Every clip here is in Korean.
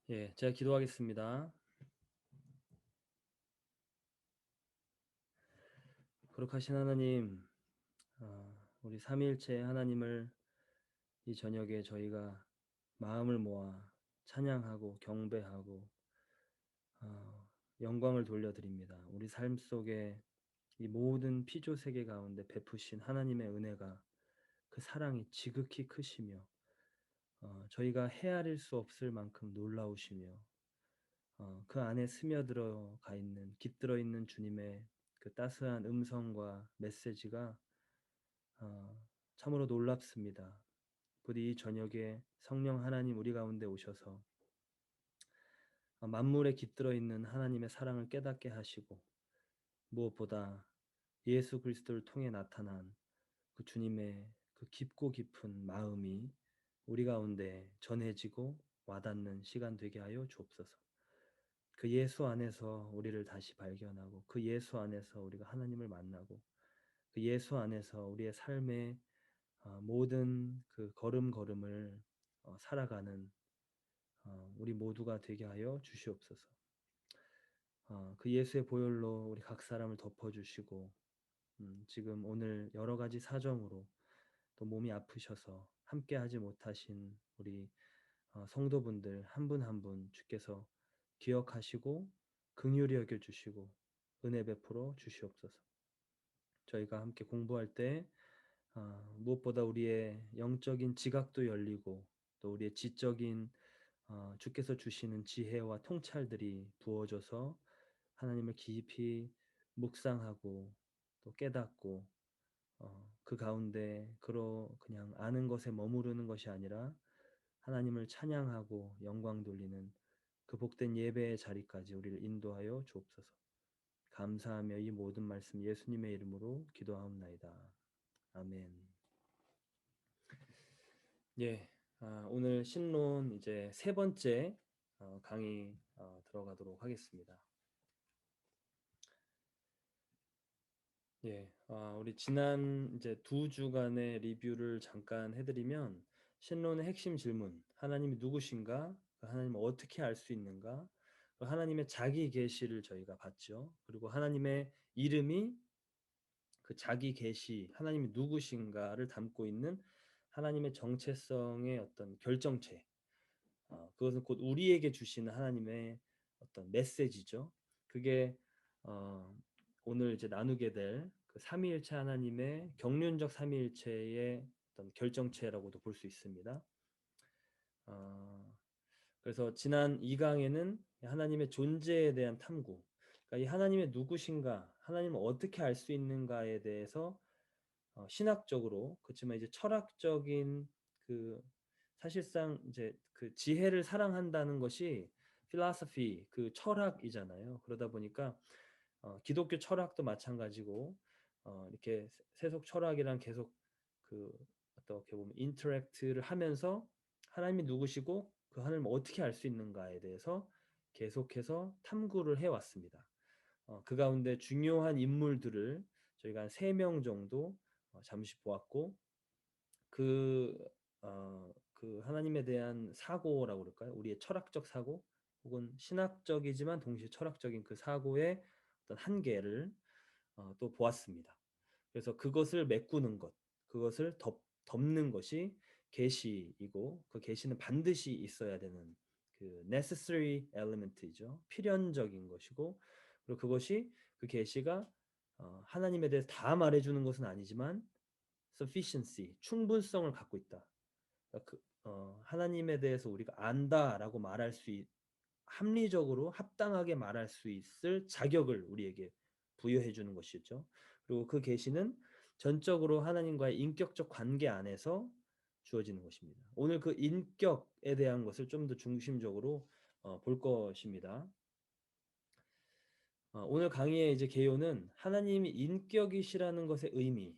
예, 제가 기도하겠습니다. 거룩하신 하나님, 우리 삼위일체 하나님을 이 저녁에 저희가 마음을 모아 찬양하고 경배하고 영광을 돌려드립니다. 우리 삶 속에 이 모든 피조 세계 가운데 베푸신 하나님의 은혜가 그 사랑이 지극히 크시며 저희가 헤아릴 수 없을 만큼 놀라우시며 그 안에 스며들어가 있는 깃들어 있는 주님의 그 따스한 음성과 메시지가 참으로 놀랍습니다. 부디 이 저녁에 성령 하나님 우리 가운데 오셔서 만물에 깃들어 있는 하나님의 사랑을 깨닫게 하시고 무엇보다 예수 그리스도를 통해 나타난 그 주님의 그 깊고 깊은 마음이 우리 가운데 전해지고 와닿는 시간 되게 하여 주옵소서. 그 예수 안에서 우리를 다시 발견하고 그 예수 안에서 우리가 하나님을 만나고 그 예수 안에서 우리의 삶의 모든 그 걸음걸음을 살아가는 우리 모두가 되게 하여 주시옵소서. 그 예수의 보혈로 우리 각 사람을 덮어주시고 지금 오늘 여러 가지 사정으로 또 몸이 아프셔서 함께하지 못하신 우리 성도분들 한 분 한 분 주께서 기억하시고 긍휼히 여겨주시고 은혜 베풀어 주시옵소서. 저희가 함께 공부할 때 무엇보다 우리의 영적인 지각도 열리고 또 우리의 지적인 주께서 주시는 지혜와 통찰들이 부어져서 하나님을 깊이 묵상하고 또 깨닫고 그 가운데 그냥 아는 것에 머무르는 것이 아니라 하나님을 찬양하고 영광 돌리는 그 복된 예배의 자리까지 우리를 인도하여 주옵소서. 감사하며 이 모든 말씀 예수님의 이름으로 기도하옵나이다. 아멘. 예, 오늘 신론 이제 세 번째 강의 들어가도록 하겠습니다. 예, 우리 지난 이제 두 주간의 리뷰를 잠깐 해드리면 신론의 핵심 질문, 하나님이 누구신가? 하나님을 어떻게 알 수 있는가? 하나님의 자기 계시를 저희가 봤죠. 그리고 하나님의 이름이 그 자기 계시, 하나님이 누구신가를 담고 있는 하나님의 정체성의 어떤 결정체, 그것은 곧 우리에게 주시는 하나님의 어떤 메시지죠. 그게 어, 오늘 이제 나누게 될 그 삼위일체 하나님의 경륜적 삼위일체의 어떤 결정체라고도 볼 수 있습니다. 그래서 지난 2강에는 하나님의 존재에 대한 탐구, 그러니까 이 하나님의 누구신가, 하나님을 어떻게 알 수 있는가에 대해서 신학적으로 그렇지만 이제 철학적인 그 사실상 이제 그 지혜를 사랑한다는 것이 philosophy 그 철학이잖아요. 그러다 보니까 기독교 철학도 마찬가지고 이렇게 세속 철학이랑 계속 그 어떻게 보면 인터랙트를 하면서 하나님이 누구시고 그 하나님을 어떻게 알 수 있는가에 대해서 계속해서 탐구를 해왔습니다. 그 가운데 중요한 인물들을 저희가 한 3명 정도 잠시 보았고 그, 그 하나님에 대한 사고라고 그럴까요? 우리의 철학적 사고 혹은 신학적이지만 동시에 철학적인 그 사고의 어떤 한계를 또 보았습니다. 그래서 그것을 메꾸는 것, 그것을 덮는 것이 계시이고 그 계시는 반드시 있어야 되는 그 necessary element이죠. 필연적인 것이고 그리고 그것이 그 계시가 하나님에 대해서 다 말해주는 것은 아니지만 sufficiency, 충분성을 갖고 있다. 그러니까 하나님에 대해서 우리가 안다라고 말할 수 합리적으로 합당하게 말할 수 있을 자격을 우리에게 부여해 주는 것이죠. 그리고 그 계시는 전적으로 하나님과의 인격적 관계 안에서 주어지는 것입니다. 오늘 그 인격에 대한 것을 좀 더 중심적으로 볼 것입니다. 오늘 강의의 이제 개요는 하나님이 인격이시라는 것의 의미.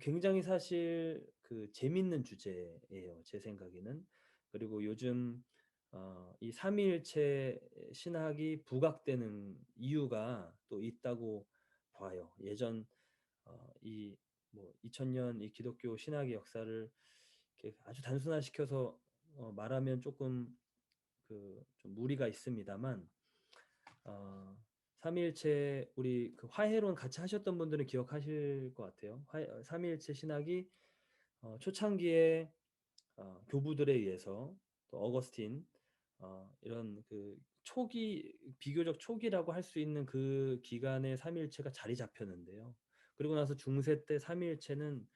굉장히 사실 그 재밌는 주제예요. 제 생각에는. 그리고 요즘 이 삼위일체 신학이 부각되는 이유가 또 있다고 봐요. 예전 이 뭐 2000년 이 기독교 신학의 역사를 이렇게 아주 단순화시켜서 말하면 조금 그 좀 무리가 있습니다만 어, 삼위일체 우리 그 화해론 같이 하셨던 분들은 기억하실 것 같아요. 삼위일체 신학이 초창기에 교부들에 의해서 또 어거스틴 이런 그 초기 비교적 초기라고 할 수 있는 그 기간에 삼위일체가 자리 잡혔는데요. 그리고 나서 중세 때 삼위일체는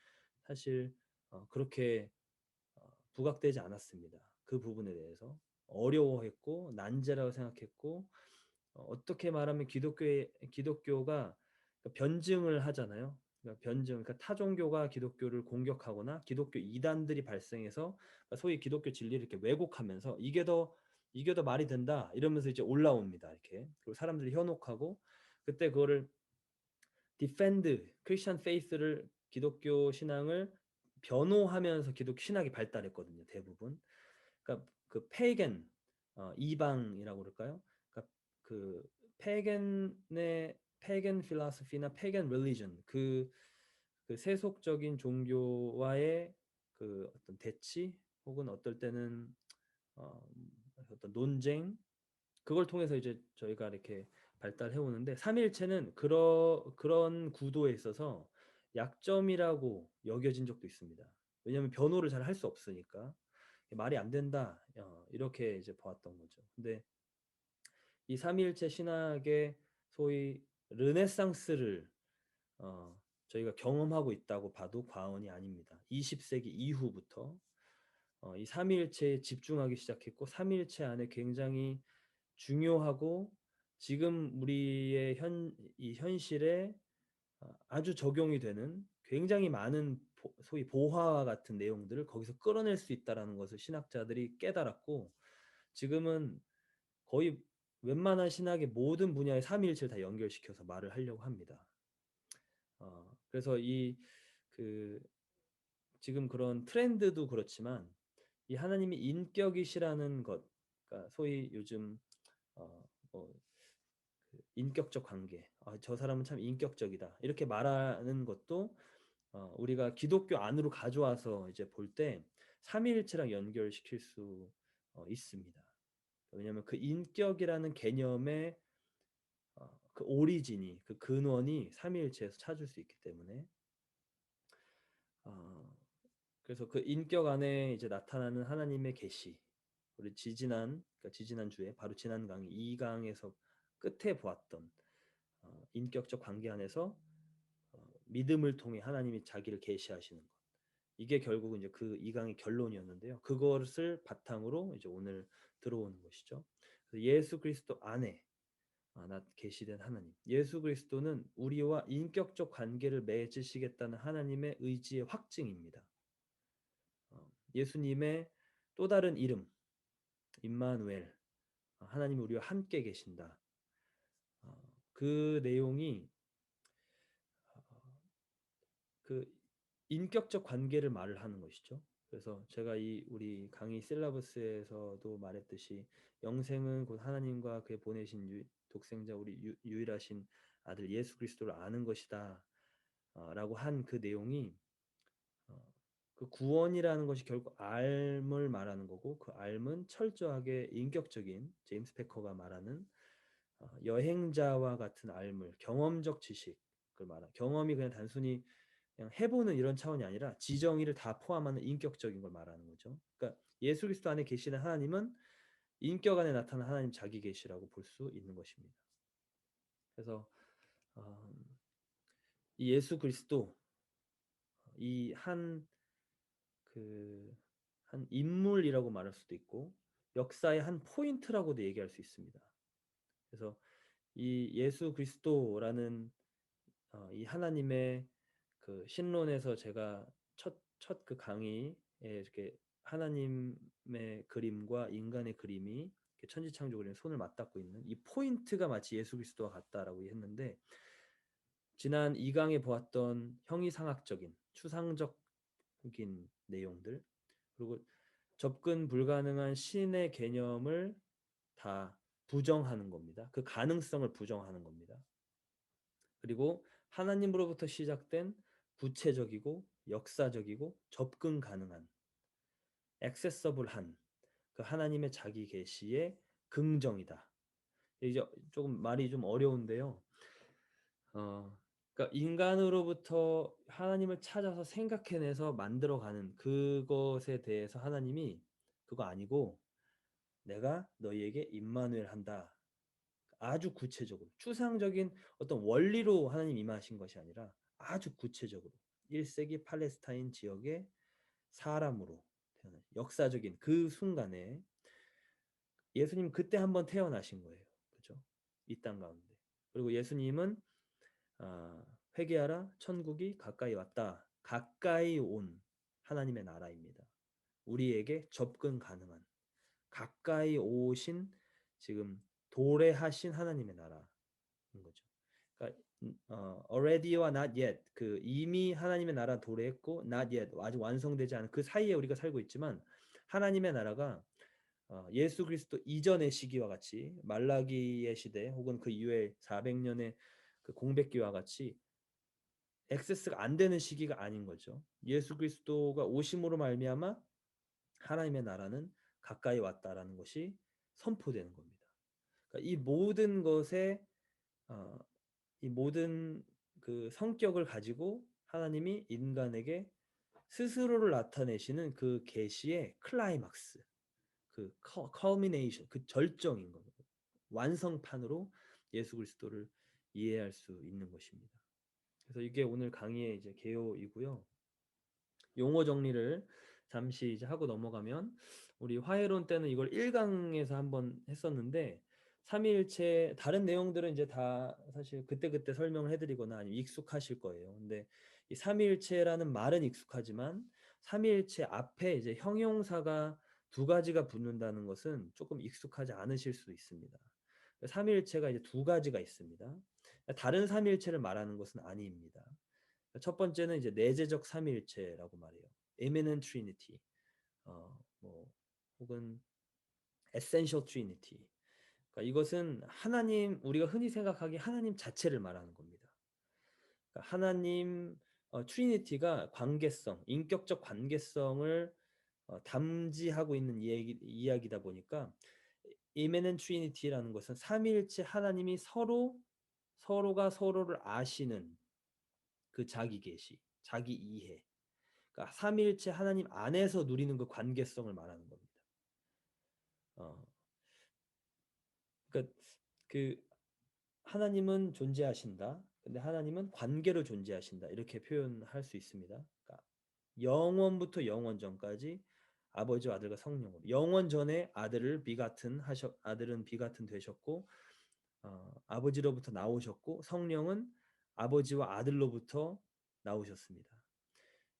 사실 그렇게 부각되지 않았습니다. 그 부분에 대해서 어려워했고 난제라고 생각했고 어떻게 말하면 기독교가 변증을 하잖아요. 그러니까 변증, 그러니까 타 종교가 기독교를 공격하거나 기독교 이단들이 발생해서 그러니까 소위 기독교 진리를 이렇게 왜곡하면서 이게 더 말이 된다 이러면서 이제 올라옵니다. 이렇게 그리고 사람들이 현혹하고 그때 그거를 디펜드 크리스천 페이스를 기독교 신앙을 변호하면서 기독교 신학이 발달했거든요. 대부분. 그러니까 그 페이겐 이방이라고 그럴까요? 그러니까 그 페이겐 필로소피나 페이겐 릴리전 그 세속적인 종교와의 그 어떤 대치 혹은 어떨 때는 어, 어떤 논쟁 그걸 통해서 이제 저희가 이렇게 발달해 오는데 삼일체는 그런 구도에 있어서 약점이라고 여겨진 적도 있습니다. 왜냐하면 변호를 잘 할 수 없으니까 말이 안 된다 이렇게 이제 보았던 거죠. 근데 이 삼위일체 신학의 소위 르네상스를 저희가 경험하고 있다고 봐도 과언이 아닙니다. 20세기 이후부터 이 삼위일체에 집중하기 시작했고 삼위일체 안에 굉장히 중요하고 지금 우리의 이 현실에 아주 적용이 되는 굉장히 많은 소위 보화와 같은 내용들을 거기서 끌어낼 수 있다라는 것을 신학자들이 깨달았고 지금은 거의 웬만한 신학의 모든 분야의 삼위일체를 다 연결시켜서 말을 하려고 합니다. 그래서 그 지금 그런 트렌드도 그렇지만 이 하나님이 인격이시라는 것, 그러니까 소위 요즘 뭐 인격적 관계, 저 사람은 참 인격적이다 이렇게 말하는 것도 우리가 기독교 안으로 가져와서 이제 볼 때 삼위일체랑 연결시킬 수 있습니다. 왜냐하면 그 인격이라는 개념의 그 오리진이 그 근원이 삼위일체에서 찾을 수 있기 때문에 그래서 그 인격 안에 이제 나타나는 하나님의 계시 우리 지지난 주에 바로 지난 강의 2강에서 끝에 보았던 인격적 관계 안에서 믿음을 통해 하나님이 자기를 계시하시는 것 이게 결국은 이제 그 2강의 결론이었는데요. 그것을 바탕으로 이제 오늘 들어오는 것이죠. 예수 그리스도 안에 계시된 하나님. 예수 그리스도는 우리와 인격적 관계를 맺으시겠다는 하나님의 의지의 확증입니다. 예수님의 또 다른 이름, 임마누엘, 하나님이 우리와 함께 계신다. 그 내용이 그 인격적 관계를 말을 하는 것이죠. 그래서 제가 우리 강의 실라버스에서도 말했듯이 영생은 곧 하나님과 그의 보내신 독생자 우리 유일하신 아들 예수 그리스도를 아는 것이다. 라고 한 그 내용이 그 구원이라는 것이 결국 알을 말하는 거고 그 알은 철저하게 인격적인 제임스 패커가 말하는 여행자와 같은 알물, 경험적 지식을 말하. 경험이 그냥 단순히 그냥 해보는 이런 차원이 아니라 지정의를 다 포함하는 인격적인 걸 말하는 거죠. 그러니까 예수 그리스도 안에 계시는 하나님은 인격 안에 나타난 하나님 자기 계시라고 볼 수 있는 것입니다. 그래서 이 예수 그리스도 한 인물이라고 말할 수도 있고 역사의 한 포인트라고도 얘기할 수 있습니다. 그래서 이 예수 그리스도라는 이 하나님의 그 신론에서 제가 첫 그 강의에 이렇게 하나님의 그림과 인간의 그림이 천지창조 그림 손을 맞닿고 있는 이 포인트가 마치 예수 그리스도와 같다라고 했는데 지난 2강에 보았던 형이상학적인 추상적인 내용들 그리고 접근 불가능한 신의 개념을 다 부정하는 겁니다. 그 가능성을 부정하는 겁니다. 그리고 하나님으로부터 시작된 구체적이고 역사적이고 접근 가능한 액세서블한 그 하나님의 자기 계시의 긍정이다. 이제 조금 말이 좀 어려운데요. 그러니까 인간으로부터 하나님을 찾아서 생각해내서 만들어가는 그것에 대해서 하나님이 그거 아니고 내가 너희에게 임마누엘 한다. 아주 구체적으로 추상적인 어떤 원리로 하나님 임하신 것이 아니라 아주 구체적으로 1세기 팔레스타인 지역의 사람으로 태어나 역사적인 그 순간에 예수님 그때 한번 태어나신 거예요. 그렇죠? 이 땅 가운데. 그리고 예수님은 회개하라 천국이 가까이 왔다. 가까이 온 하나님의 나라입니다. 우리에게 접근 가능한 가까이 오신 지금 도래하신 하나님의 나라인 거죠. 그러니까 already와 not yet 그 이미 하나님의 나라 도래했고 not yet 아직 완성되지 않은 그 사이에 우리가 살고 있지만 하나님의 나라가 예수 그리스도 이전의 시기와 같이 말라기의 시대 혹은 그 이후에 400년의 그 공백기와 같이 액세스가 안 되는 시기가 아닌 거죠. 예수 그리스도가 오심으로 말미암아 하나님의 나라는 가까이 왔다라는 것이 선포되는 겁니다. 그러니까 이 모든 것에 어, 이 모든 그 성격을 가지고 하나님이 인간에게 스스로를 나타내시는 그 계시의 클라이막스, 그 culmination, 그 절정인 겁니다. 완성판으로 예수 그리스도를 이해할 수 있는 것입니다. 그래서 이게 오늘 강의의 이제 개요이고요. 용어 정리를 잠시 이제 하고 넘어가면 우리 화해론 때는 이걸 1강에서 한번 했었는데 삼위일체 다른 내용들은 이제 다 사실 그때그때 설명을 해드리거나 아니면 익숙하실 거예요. 근데 이 삼위일체라는 말은 익숙하지만 삼위일체 앞에 이제 형용사가 두 가지가 붙는다는 것은 조금 익숙하지 않으실 수 있습니다. 삼위일체가 이제 두 가지가 있습니다. 다른 삼위일체를 말하는 것은 아닙니다. 첫 번째는 이제 내재적 삼위일체라고 말해요. Immanent Trinity, 뭐 혹은 Essential Trinity. 그러니까 이것은 하나님 우리가 흔히 생각하기 하나님 자체를 말하는 겁니다. 그러니까 하나님 트리니티가 관계성, 인격적 관계성을 담지하고 있는 이야기다 보니까 Immanent Trinity라는 것은 삼위일체 하나님이 서로가 서로를 아시는 그 자기 계시, 자기 이해. 그러니까 삼위일체 하나님 안에서 누리는 그 관계성을 말하는 겁니다. 그러니까 그 하나님은 존재하신다. 근데 하나님은 관계로 존재하신다. 이렇게 표현할 수 있습니다. 그러니까 영원부터 영원 전까지 아버지와 아들과 성령으로 영원 전에 아들은 비같은 되셨고 아버지로부터 나오셨고 성령은 아버지와 아들로부터 나오셨습니다.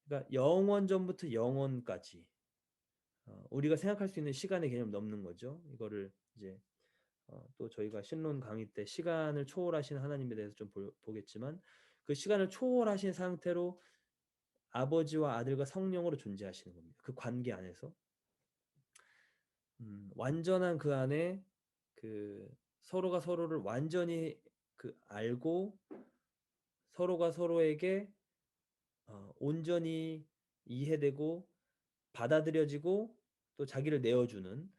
그러니까 영원 전부터 영원까지 우리가 생각할 수 있는 시간의 개념 넘는 거죠. 이거를 이제 또 저희가 신론 강의 때 시간을 초월하신 하나님에 대해서 좀 보겠지만 그 시간을 초월하신 상태로 아버지와 아들과 성령으로 존재하시는 겁니다. 그 관계 안에서 완전한 그 안에 그 서로가 서로를 완전히 그 알고 서로가 서로에게 온전히 이해되고 받아들여지고 또 자기를 내어주는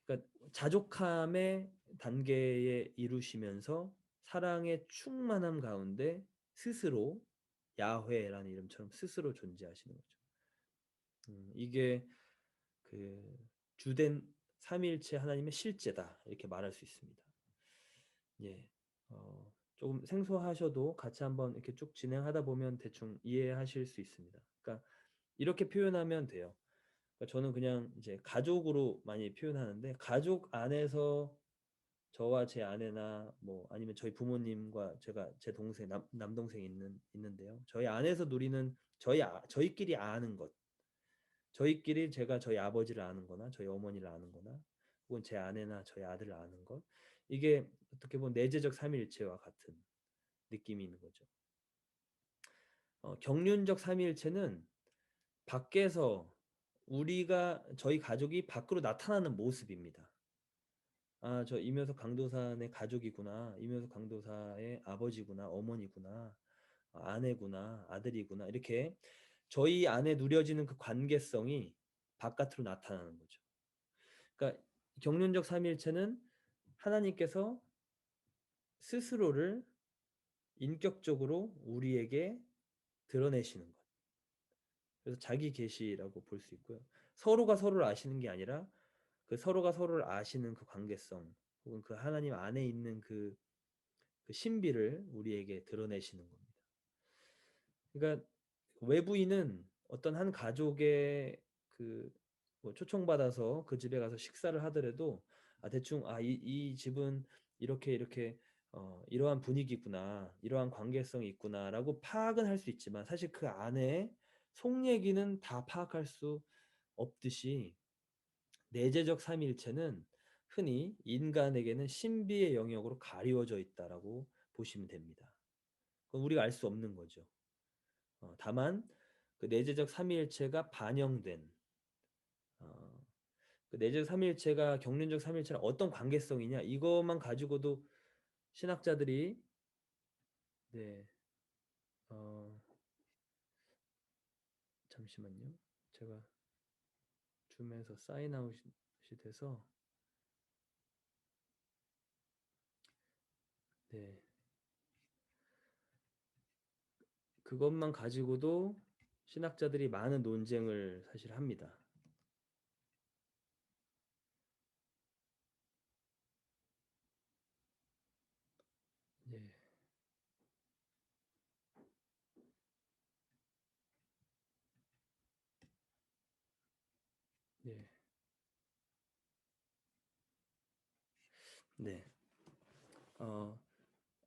그러니까 자족함의 단계에 이루시면서 사랑의 충만함 가운데 스스로 야훼라는 이름처럼 스스로 존재하시는 거죠. 이게 그 주된 삼위일체 하나님의 실제다 이렇게 말할 수 있습니다. 예, 조금 생소하셔도 같이 한번 이렇게 쭉 진행하다 보면 대충 이해하실 수 있습니다. 그러니까 이렇게 표현하면 돼요. 그러니까 저는 그냥 이제 가족으로 많이 표현하는데 가족 안에서 저와 제 아내나 뭐 아니면 저희 부모님과 제 동생 남동생이 있는데요. 저희 안에서 누리는 저희끼리 아는 것, 저희끼리 제가 저희 아버지를 아는 거나 저희 어머니를 아는 거나 혹은 제 아내나 저희 아들을 아는 것 이게 어떻게 보면 내재적 삼위일체와 같은 느낌이 있는 거죠. 경륜적 삼위일체는 밖에서 저희 가족이 밖으로 나타나는 모습입니다. 저 이면석 강도사의 가족이구나. 이면석 강도사의 아버지구나. 어머니구나. 아내구나. 아들이구나. 이렇게 저희 안에 누려지는 그 관계성이 바깥으로 나타나는 거죠. 그러니까 경륜적 삼위일체는 하나님께서 스스로를 인격적으로 우리에게 드러내시는 것. 그래서 자기 계시라고 볼 수 있고요. 서로가 서로를 아시는 게 아니라 그 서로가 서로를 아시는 그 관계성 혹은 그 하나님 안에 있는 그 신비를 우리에게 드러내시는 겁니다. 그러니까 외부인은 어떤 한 가족의 그뭐 초청받아서 그 집에 가서 식사를 하더라도 대충 이 집은 이렇게 이러한 분위기구나, 이러한 관계성이 있구나라고 파악은 할 수 있지만 사실 그 안에 속 얘기는 다 파악할 수 없듯이 내재적 삼위일체는 흔히 인간에게는 신비의 영역으로 가리워져 있다라고 보시면 됩니다. 그건 우리가 알 수 없는 거죠. 다만 그 내재적 삼위일체가 반영된 어, 그 내재적 삼위일체가 경륜적 삼위일체랑 어떤 관계성이냐 이것만 가지고도 신학자들이 네, 어, 잠시만요. 제가 줌에서 사인아웃이 돼서 네, 그것만 가지고도 신학자들이 많은 논쟁을 사실 합니다. 네, 네, 네. 어,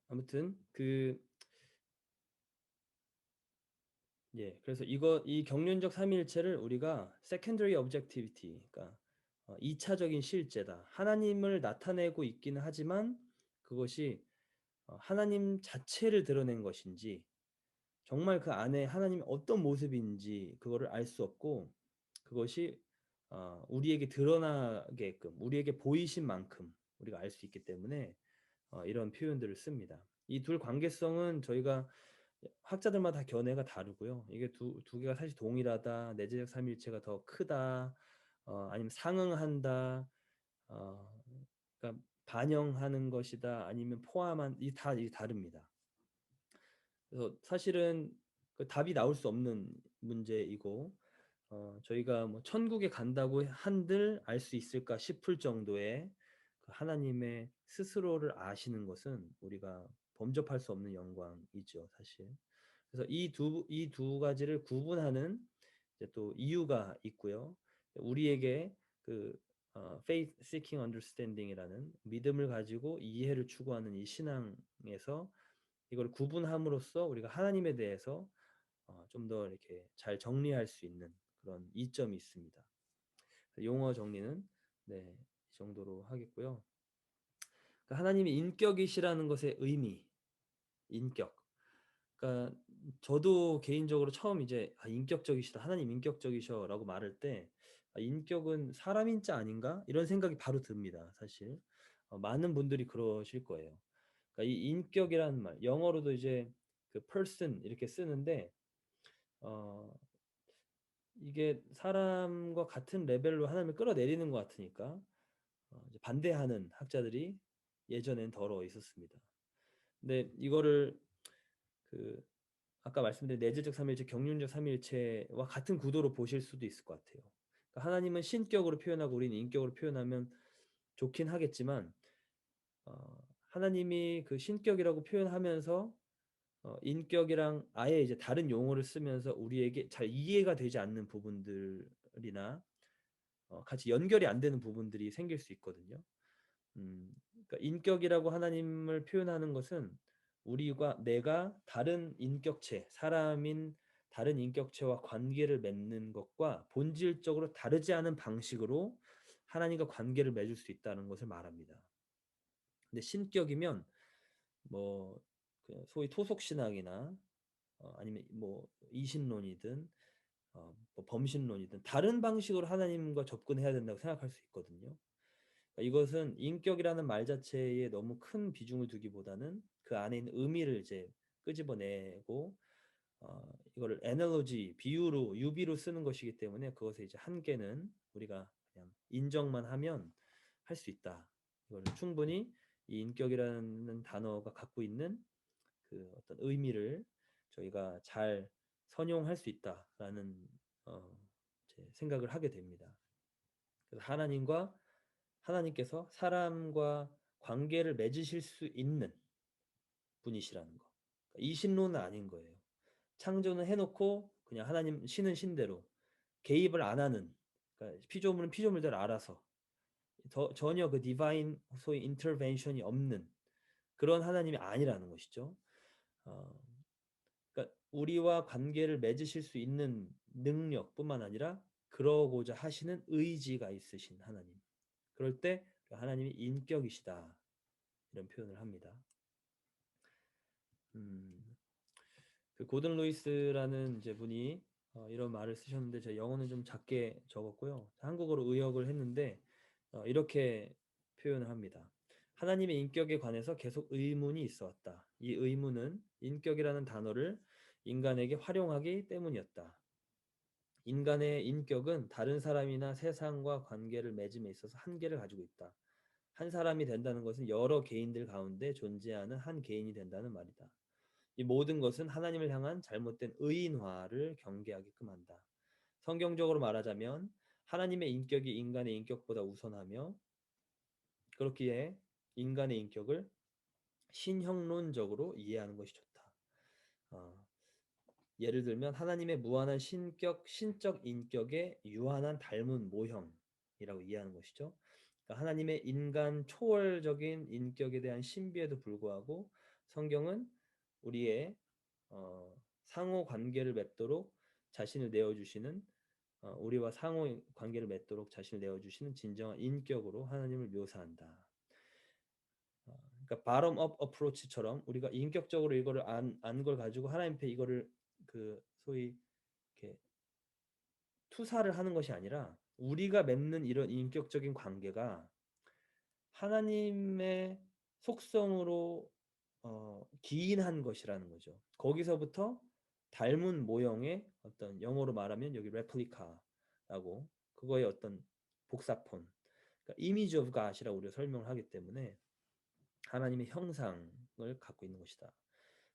아무튼 예, 그래서 이 경륜적 삼위일체를 우리가 secondary objectivity, 그러니까 2차적인 실제다. 하나님을 나타내고 있기는 하지만 그것이 하나님 자체를 드러낸 것인지 정말 그 안에 하나님이 어떤 모습인지 그거를 알 수 없고 그것이 우리에게 드러나게끔 우리에게 보이신 만큼 우리가 알 수 있기 때문에 이런 표현들을 씁니다. 이 둘 관계성은 저희가 학자들마다 다 견해가 다르고요. 이게 두 개가 사실 동일하다, 내재적 삼위일체가 더 크다, 아니면 상응한다, 어, 그러니까 반영하는 것이다, 아니면 포함한 이 다릅니다. 그래서 사실은 그 답이 나올 수 없는 문제이고, 저희가 뭐 천국에 간다고 한들 알 수 있을까 싶을 정도의 그 하나님의 스스로를 아시는 것은 우리가 범접할 수 없는 영광이죠, 사실. 그래서 이 두 가지를 구분하는 이제 또 이유가 있고요. 우리에게 그 faith seeking understanding이라는 믿음을 가지고 이해를 추구하는 이 신앙에서 이걸 구분함으로써 우리가 하나님에 대해서 좀 더 이렇게 잘 정리할 수 있는 그런 이점이 있습니다. 용어 정리는 네, 이 정도로 하겠고요. 그러니까 하나님이 인격이시라는 것의 의미, 인격. 그러니까 저도 개인적으로 처음 이제 인격적이시다, 하나님 인격적이셔라고 말할 때 인격은 사람 인자 아닌가 이런 생각이 바로 듭니다. 사실 많은 분들이 그러실 거예요. 그러니까 이 인격이라는 말, 영어로도 이제 그 person 이렇게 쓰는데 어, 이게 사람과 같은 레벨로 하나님을 끌어내리는 것 같으니까 이제 반대하는 학자들이 예전엔 더러 있었습니다. 근데 이거를 그 아까 말씀드린 내재적 삼위일체, 경륜적 삼위일체와 같은 구도로 보실 수도 있을 것 같아요. 그러니까 하나님은 신격으로 표현하고 우리는 인격으로 표현하면 좋긴 하겠지만 하나님이 그 신격이라고 표현하면서 인격이랑 아예 이제 다른 용어를 쓰면서 우리에게 잘 이해가 되지 않는 부분들이나 같이 연결이 안 되는 부분들이 생길 수 있거든요. 그러니까 인격이라고 하나님을 표현하는 것은 우리가 내가 다른 인격체, 사람인 다른 인격체와 관계를 맺는 것과 본질적으로 다르지 않은 방식으로 하나님과 관계를 맺을 수 있다는 것을 말합니다. 근데 신격이면 뭐 소위 토속 신앙이나 아니면 뭐 이신론이든 뭐 범신론이든 다른 방식으로 하나님과 접근해야 된다고 생각할 수 있거든요. 이것은 인격이라는 말 자체에 너무 큰 비중을 두기보다는 그 안에 있는 의미를 이제 끄집어내고 이거를 에널로지 비유로 유비로 쓰는 것이기 때문에 그것의 이제 한계는 우리가 그냥 인정만 하면 할 수 있다. 이걸 충분히 이 인격이라는 단어가 갖고 있는 그 어떤 의미를 저희가 잘 선용할 수 있다라는 제 생각을 하게 됩니다. 그래서 하나님께서 사람과 관계를 맺으실 수 있는 분이시라는 거. 그러니까 이신론은 아닌 거예요. 창조는 해놓고 그냥 하나님 신은 신대로 개입을 안 하는, 그러니까 피조물은 피조물대로 알아서 전혀 그 디바인 소위 인터벤션이 없는 그런 하나님이 아니라는 것이죠. 어, 그러니까 우리와 관계를 맺으실 수 있는 능력뿐만 아니라 그러고자 하시는 의지가 있으신 하나님. 그럴 때 하나님이 인격이시다 이런 표현을 합니다. 그 고든 루이스라는 이제 분이 이런 말을 쓰셨는데 제가 영어는 좀 작게 적었고요. 한국어로 의역을 했는데 이렇게 표현을 합니다. 하나님의 인격에 관해서 계속 의문이 있어 왔다. 이 의문은 인격이라는 단어를 인간에게 활용하기 때문이었다. 인간의 인격은 다른 사람이나 세상과 관계를 맺음에 있어서 한계를 가지고 있다. 한 사람이 된다는 것은 여러 개인들 가운데 존재하는 한 개인이 된다는 말이다. 이 모든 것은 하나님을 향한 잘못된 의인화를 경계하게끔 한다. 성경적으로 말하자면 하나님의 인격이 인간의 인격보다 우선하며 그렇기에 인간의 인격을 신형론적으로 이해하는 것이 좋다. 어, 예를 들면 하나님의 무한한 신적 인격의 유한한 닮은 모형이라고 이해하는 것이죠. 그러니까 하나님의 인간 초월적인 인격에 대한 신비에도 불구하고 성경은 우리의 상호 관계를 맺도록 자신을 내어주시는 우리와 상호 관계를 맺도록 자신을 내어주시는 진정한 인격으로 하나님을 묘사한다. 그러니까 bottom up approach처럼 우리가 인격적으로 이거를 안 걸 가지고 하나님 앞에 이거를 그 소위 이렇게 투사를 하는 것이 아니라 우리가 맺는 이런 인격적인 관계가 하나님의 속성으로 기인한 것이라는 거죠. 거기서부터 닮은 모형의 어떤 영어로 말하면 여기 레플리카라고 그거의 어떤 복사본, 그러니까 image of God이라고 우리가 설명을 하기 때문에 하나님의 형상을 갖고 있는 것이다.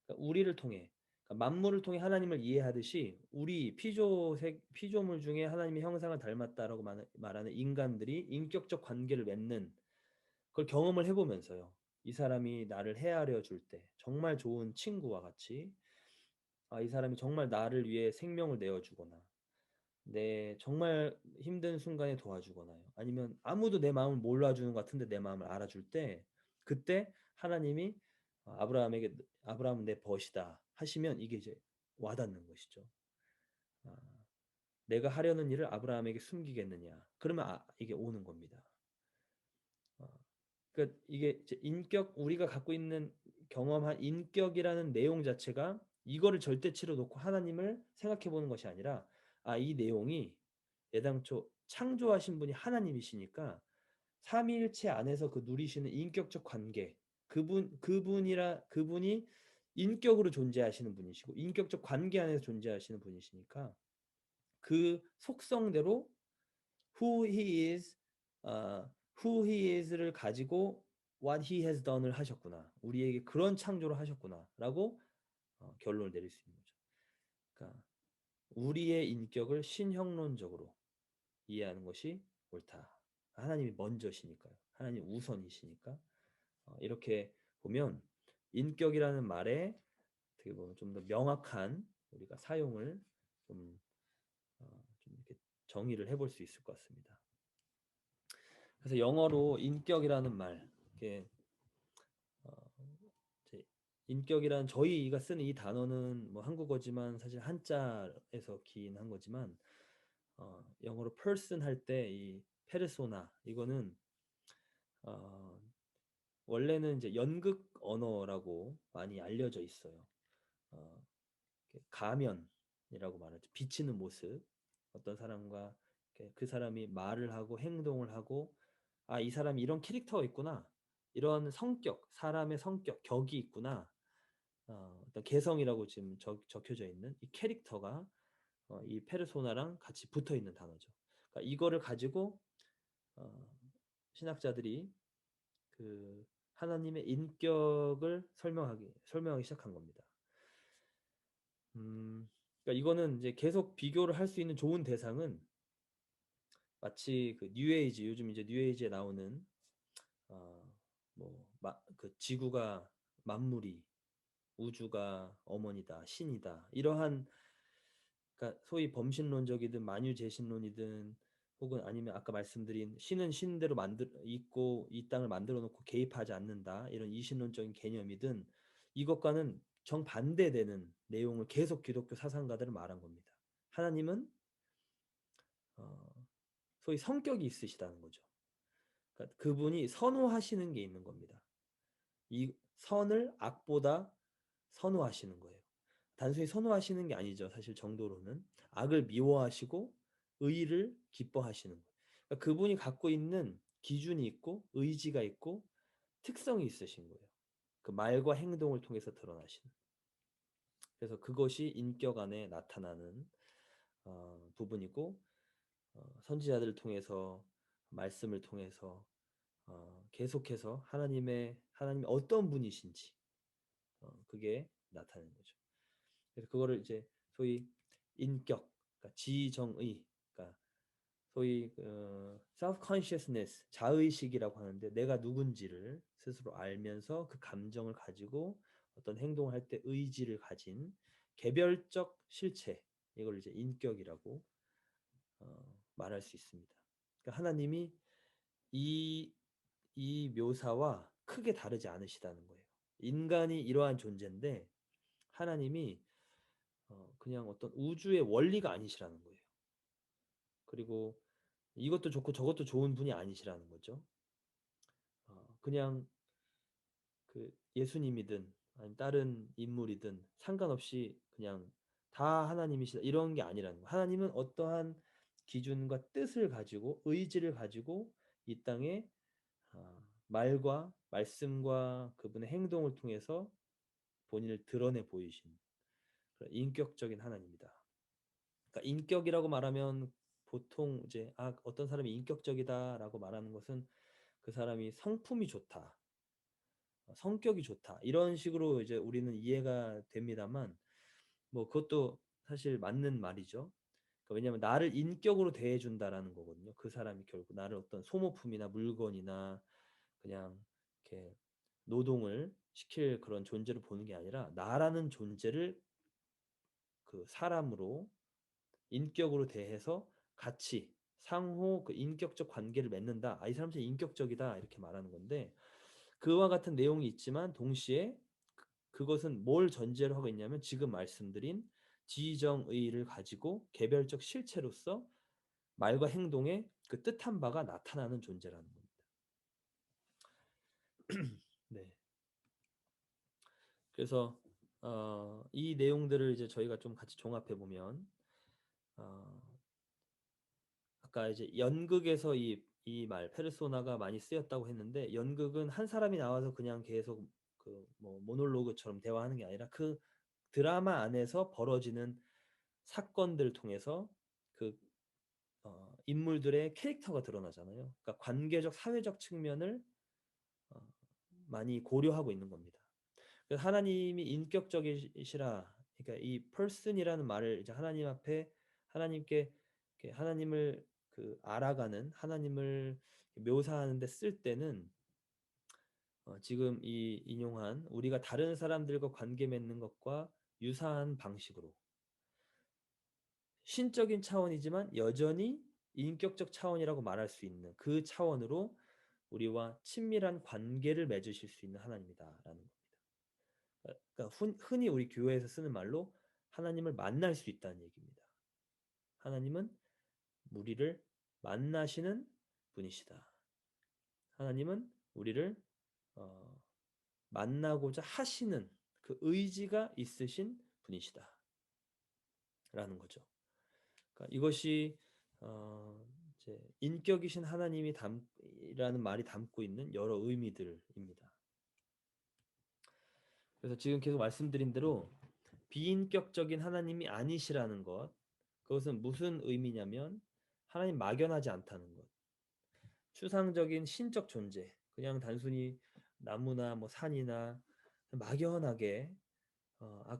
그러니까 우리를 통해 그러니까 만물을 통해 하나님을 이해하듯이 우리 피조물 중에 하나님의 형상을 닮았다라고 말하는 인간들이 인격적 관계를 맺는 그걸 경험을 해보면서요. 이 사람이 나를 헤아려 줄 때 정말 좋은 친구와 같이 이 사람이 정말 나를 위해 생명을 내어주거나 내 정말 힘든 순간에 도와주거나요. 아니면 아무도 내 마음을 몰라주는 것 같은데 내 마음을 알아줄 때 그때 하나님이 아브라함에게 아브라함은 내 벗이다 하시면 이게 이제 와닿는 것이죠. 아, 내가 하려는 일을 아브라함에게 숨기겠느냐. 그러면 이게 오는 겁니다. 그러니까 이게 이제 인격 우리가 갖고 있는 경험한 인격이라는 내용 자체가 이거를 절대치로 놓고 하나님을 생각해 보는 것이 아니라 이 내용이 애당초 창조하신 분이 하나님이시니까 삼위일체 안에서 그 누리시는 인격적 관계 그분이 인격으로 존재하시는 분이시고 인격적 관계 안에서 존재하시는 분이시니까 그 속성대로 who he is, 어, who he is를 가지고 what he has done을 하셨구나. 우리에게 그런 창조를 하셨구나라고 결론을 내릴 수 있는 거죠. 그러니까 우리의 인격을 신형론적으로 이해하는 것이 옳다. 하나님이 먼저시니까요. 하나님 우선이시니까 이렇게 보면 인격이라는 말에 어떻게 보면 좀 더 명확한 우리가 사용을 좀 이렇게 정의를 해볼 수 있을 것 같습니다. 그래서 영어로 인격이라는 말, 이게 인격이란 저희가 쓰는 이 단어는 뭐 한국어지만 사실 한자에서 기인한 거지만 영어로 person 할 때 이 페르소나 이거는 어, 원래는 이제 연극 언어라고 많이 알려져 있어요. 어, 가면이라고 말하죠. 비치는 모습. 어떤 사람과 그 사람이 말을 하고 행동을 하고 이 사람이 이런 캐릭터가 있구나. 이런 성격, 사람의 성격, 격이 있구나. 어떤 개성이라고 지금 적혀져 있는 이 캐릭터가 이 페르소나랑 같이 붙어 있는 단어죠. 그러니까 이거를 가지고 신학자들이 그 하나님의 인격을 설명하기 시작한 겁니다. 그러니까 이거는 이제 계속 비교를 할 수 있는 좋은 대상은 마치 그 뉴에이지, 요즘 이제 뉴에이지에 나오는 그 지구가 만물이, 우주가 어머니다, 신이다, 이러한, 그러니까 소위 범신론적이든 만유재신론이든 혹은 아니면 아까 말씀드린 신은 신대로 있고 이 땅을 만들어 놓고 개입하지 않는다, 이런 이신론적인 개념이든 이것과는 정반대되는 내용을 계속 기독교 사상가들은 말한 겁니다. 하나님은 어, 소위 성격이 있으시다는 거죠. 그러니까 그분이 선호하시는 게 있는 겁니다. 이 선을 악보다 선호하시는 거예요. 단순히 선호하시는 게 아니죠. 사실 정도로는 악을 미워하시고 의를 기뻐하시는 거예요. 그러니까 그분이 갖고 있는 기준이 있고 의지가 있고 특성이 있으신 거예요. 그 말과 행동을 통해서 드러나시는. 그래서 그것이 인격 안에 나타나는 부분이고, 선지자들을 통해서, 말씀을 통해서 계속해서 하나님이 어떤 분이신지 그게 나타나는 거죠. 그래서 그거를 이제 소위 인격, 그러니까 지정의, 그러니까 소위 self-consciousness, 자의식이라고 하는데, 내가 누군지를 스스로 알면서 그 감정을 가지고 어떤 행동을 할 때 의지를 가진 개별적 실체, 이걸 이제 인격이라고 말할 수 있습니다. 그러니까 하나님이 이, 이 묘사와 크게 다르지 않으시다는 거예요. 인간이 이러한 존재인데 하나님이 그냥 어떤 우주의 원리가 아니시라는 거예요. 그리고 이것도 좋고 저것도 좋은 분이 아니시라는 거죠. 그냥 그 예수님이든 아니면 다른 인물이든 상관없이 그냥 다 하나님이시다, 이런 게 아니라는 거예요. 하나님은 어떠한 기준과 뜻을 가지고 의지를 가지고 이 땅에 말과 말씀과 그분의 행동을 통해서 본인을 드러내 보이신 그런 인격적인 하나님이다. 그러니까 인격이라고 말하면 보통 이제 어떤 사람이 인격적이다라고 말하는 것은 그 사람이 성품이 좋다, 성격이 좋다, 이런 식으로 이제 우리는 이해가 됩니다만, 뭐 그것도 사실 맞는 말이죠. 그러니까 왜냐하면 나를 인격으로 대해준다라는 거거든요. 그 사람이 결국 나를 어떤 소모품이나 물건이나 그냥 이렇게 노동을 시킬 그런 존재로 보는 게 아니라 나라는 존재를 그 사람으로 인격으로 대해서 같이 상호 그 인격적 관계를 맺는다. 이 사람 진짜 인격적이다, 이렇게 말하는 건데, 그와 같은 내용이 있지만 동시에 그것은 뭘 전제로 하고 있냐면 지금 말씀드린 지정의를 가지고 개별적 실체로서 말과 행동에 그 뜻한 바가 나타나는 존재라는 겁니다. 네. 그래서 이 내용들을 이제 저희가 좀 같이 종합해 보면, 아까 이제 연극에서 이 말 페르소나가 많이 쓰였다고 했는데, 연극은 한 사람이 나와서 그냥 계속 그 뭐 모놀로그처럼 대화하는 게 아니라 그 드라마 안에서 벌어지는 사건들을 통해서 그 인물들의 캐릭터가 드러나잖아요. 그러니까 관계적 사회적 측면을 어, 많이 고려하고 있는 겁니다. 그래서 하나님이 인격적이시라, 그러니까 이 person이라는 말을 이제 하나님 앞에 하나님께 하나님을 그 알아가는, 하나님을 묘사하는데 쓸 때는 지금 이 인용한 우리가 다른 사람들과 관계 맺는 것과 유사한 방식으로 신적인 차원이지만 여전히 인격적 차원이라고 말할 수 있는 그 차원으로 우리와 친밀한 관계를 맺으실 수 있는 하나님이다라는 겁니다. 그러니까 흔히 우리 교회에서 쓰는 말로 하나님을 만날 수 있다는 얘기입니다. 하나님은 우리를 만나시는 분이시다. 하나님은 우리를 만나고자 하시는 그 의지가 있으신 분이시다 라는 거죠. 그러니까 이것이 이제 인격이신 하나님이 라는 말이 담고 있는 여러 의미들입니다. 그래서 지금 계속 말씀드린 대로 비인격적인 하나님이 아니시라는 것, 그것은 무슨 의미냐면 하나님 막연하지 않다는 것. 추상적인 신적 존재, 그냥 단순히 나무나 뭐 산이나 막연하게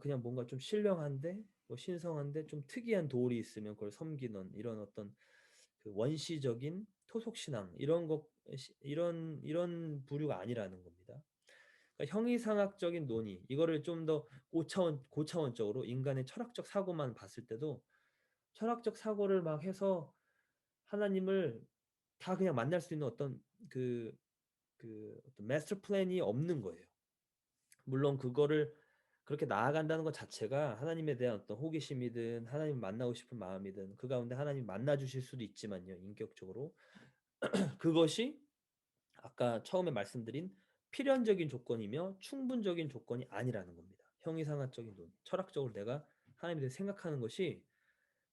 그냥 뭔가 좀 신령한데 뭐 신성한데 좀 특이한 돌이 있으면 그걸 섬기는 이런 어떤 그 원시적인 토속 신앙 이런 것 이런 부류가 아니라는 겁니다. 그러니까 형이상학적인 논의 이거를 좀 더 고차원적으로 인간의 철학적 사고만 봤을 때도 철학적 사고를 막 해서 하나님을 다 그냥 만날 수 있는 어떤 그, 그 어떤 마스터 플랜이 없는 거예요. 물론 그거를 그렇게 나아간다는 것 자체가 하나님에 대한 어떤 호기심이든 하나님 만나고 싶은 마음이든 그 가운데 하나님 만나 주실 수도 있지만요. 인격적으로 그것이 아까 처음에 말씀드린 필연적인 조건이며 충분적인 조건이 아니라는 겁니다. 형이상학적인 논, 철학적으로 내가 하나님에 대해 생각하는 것이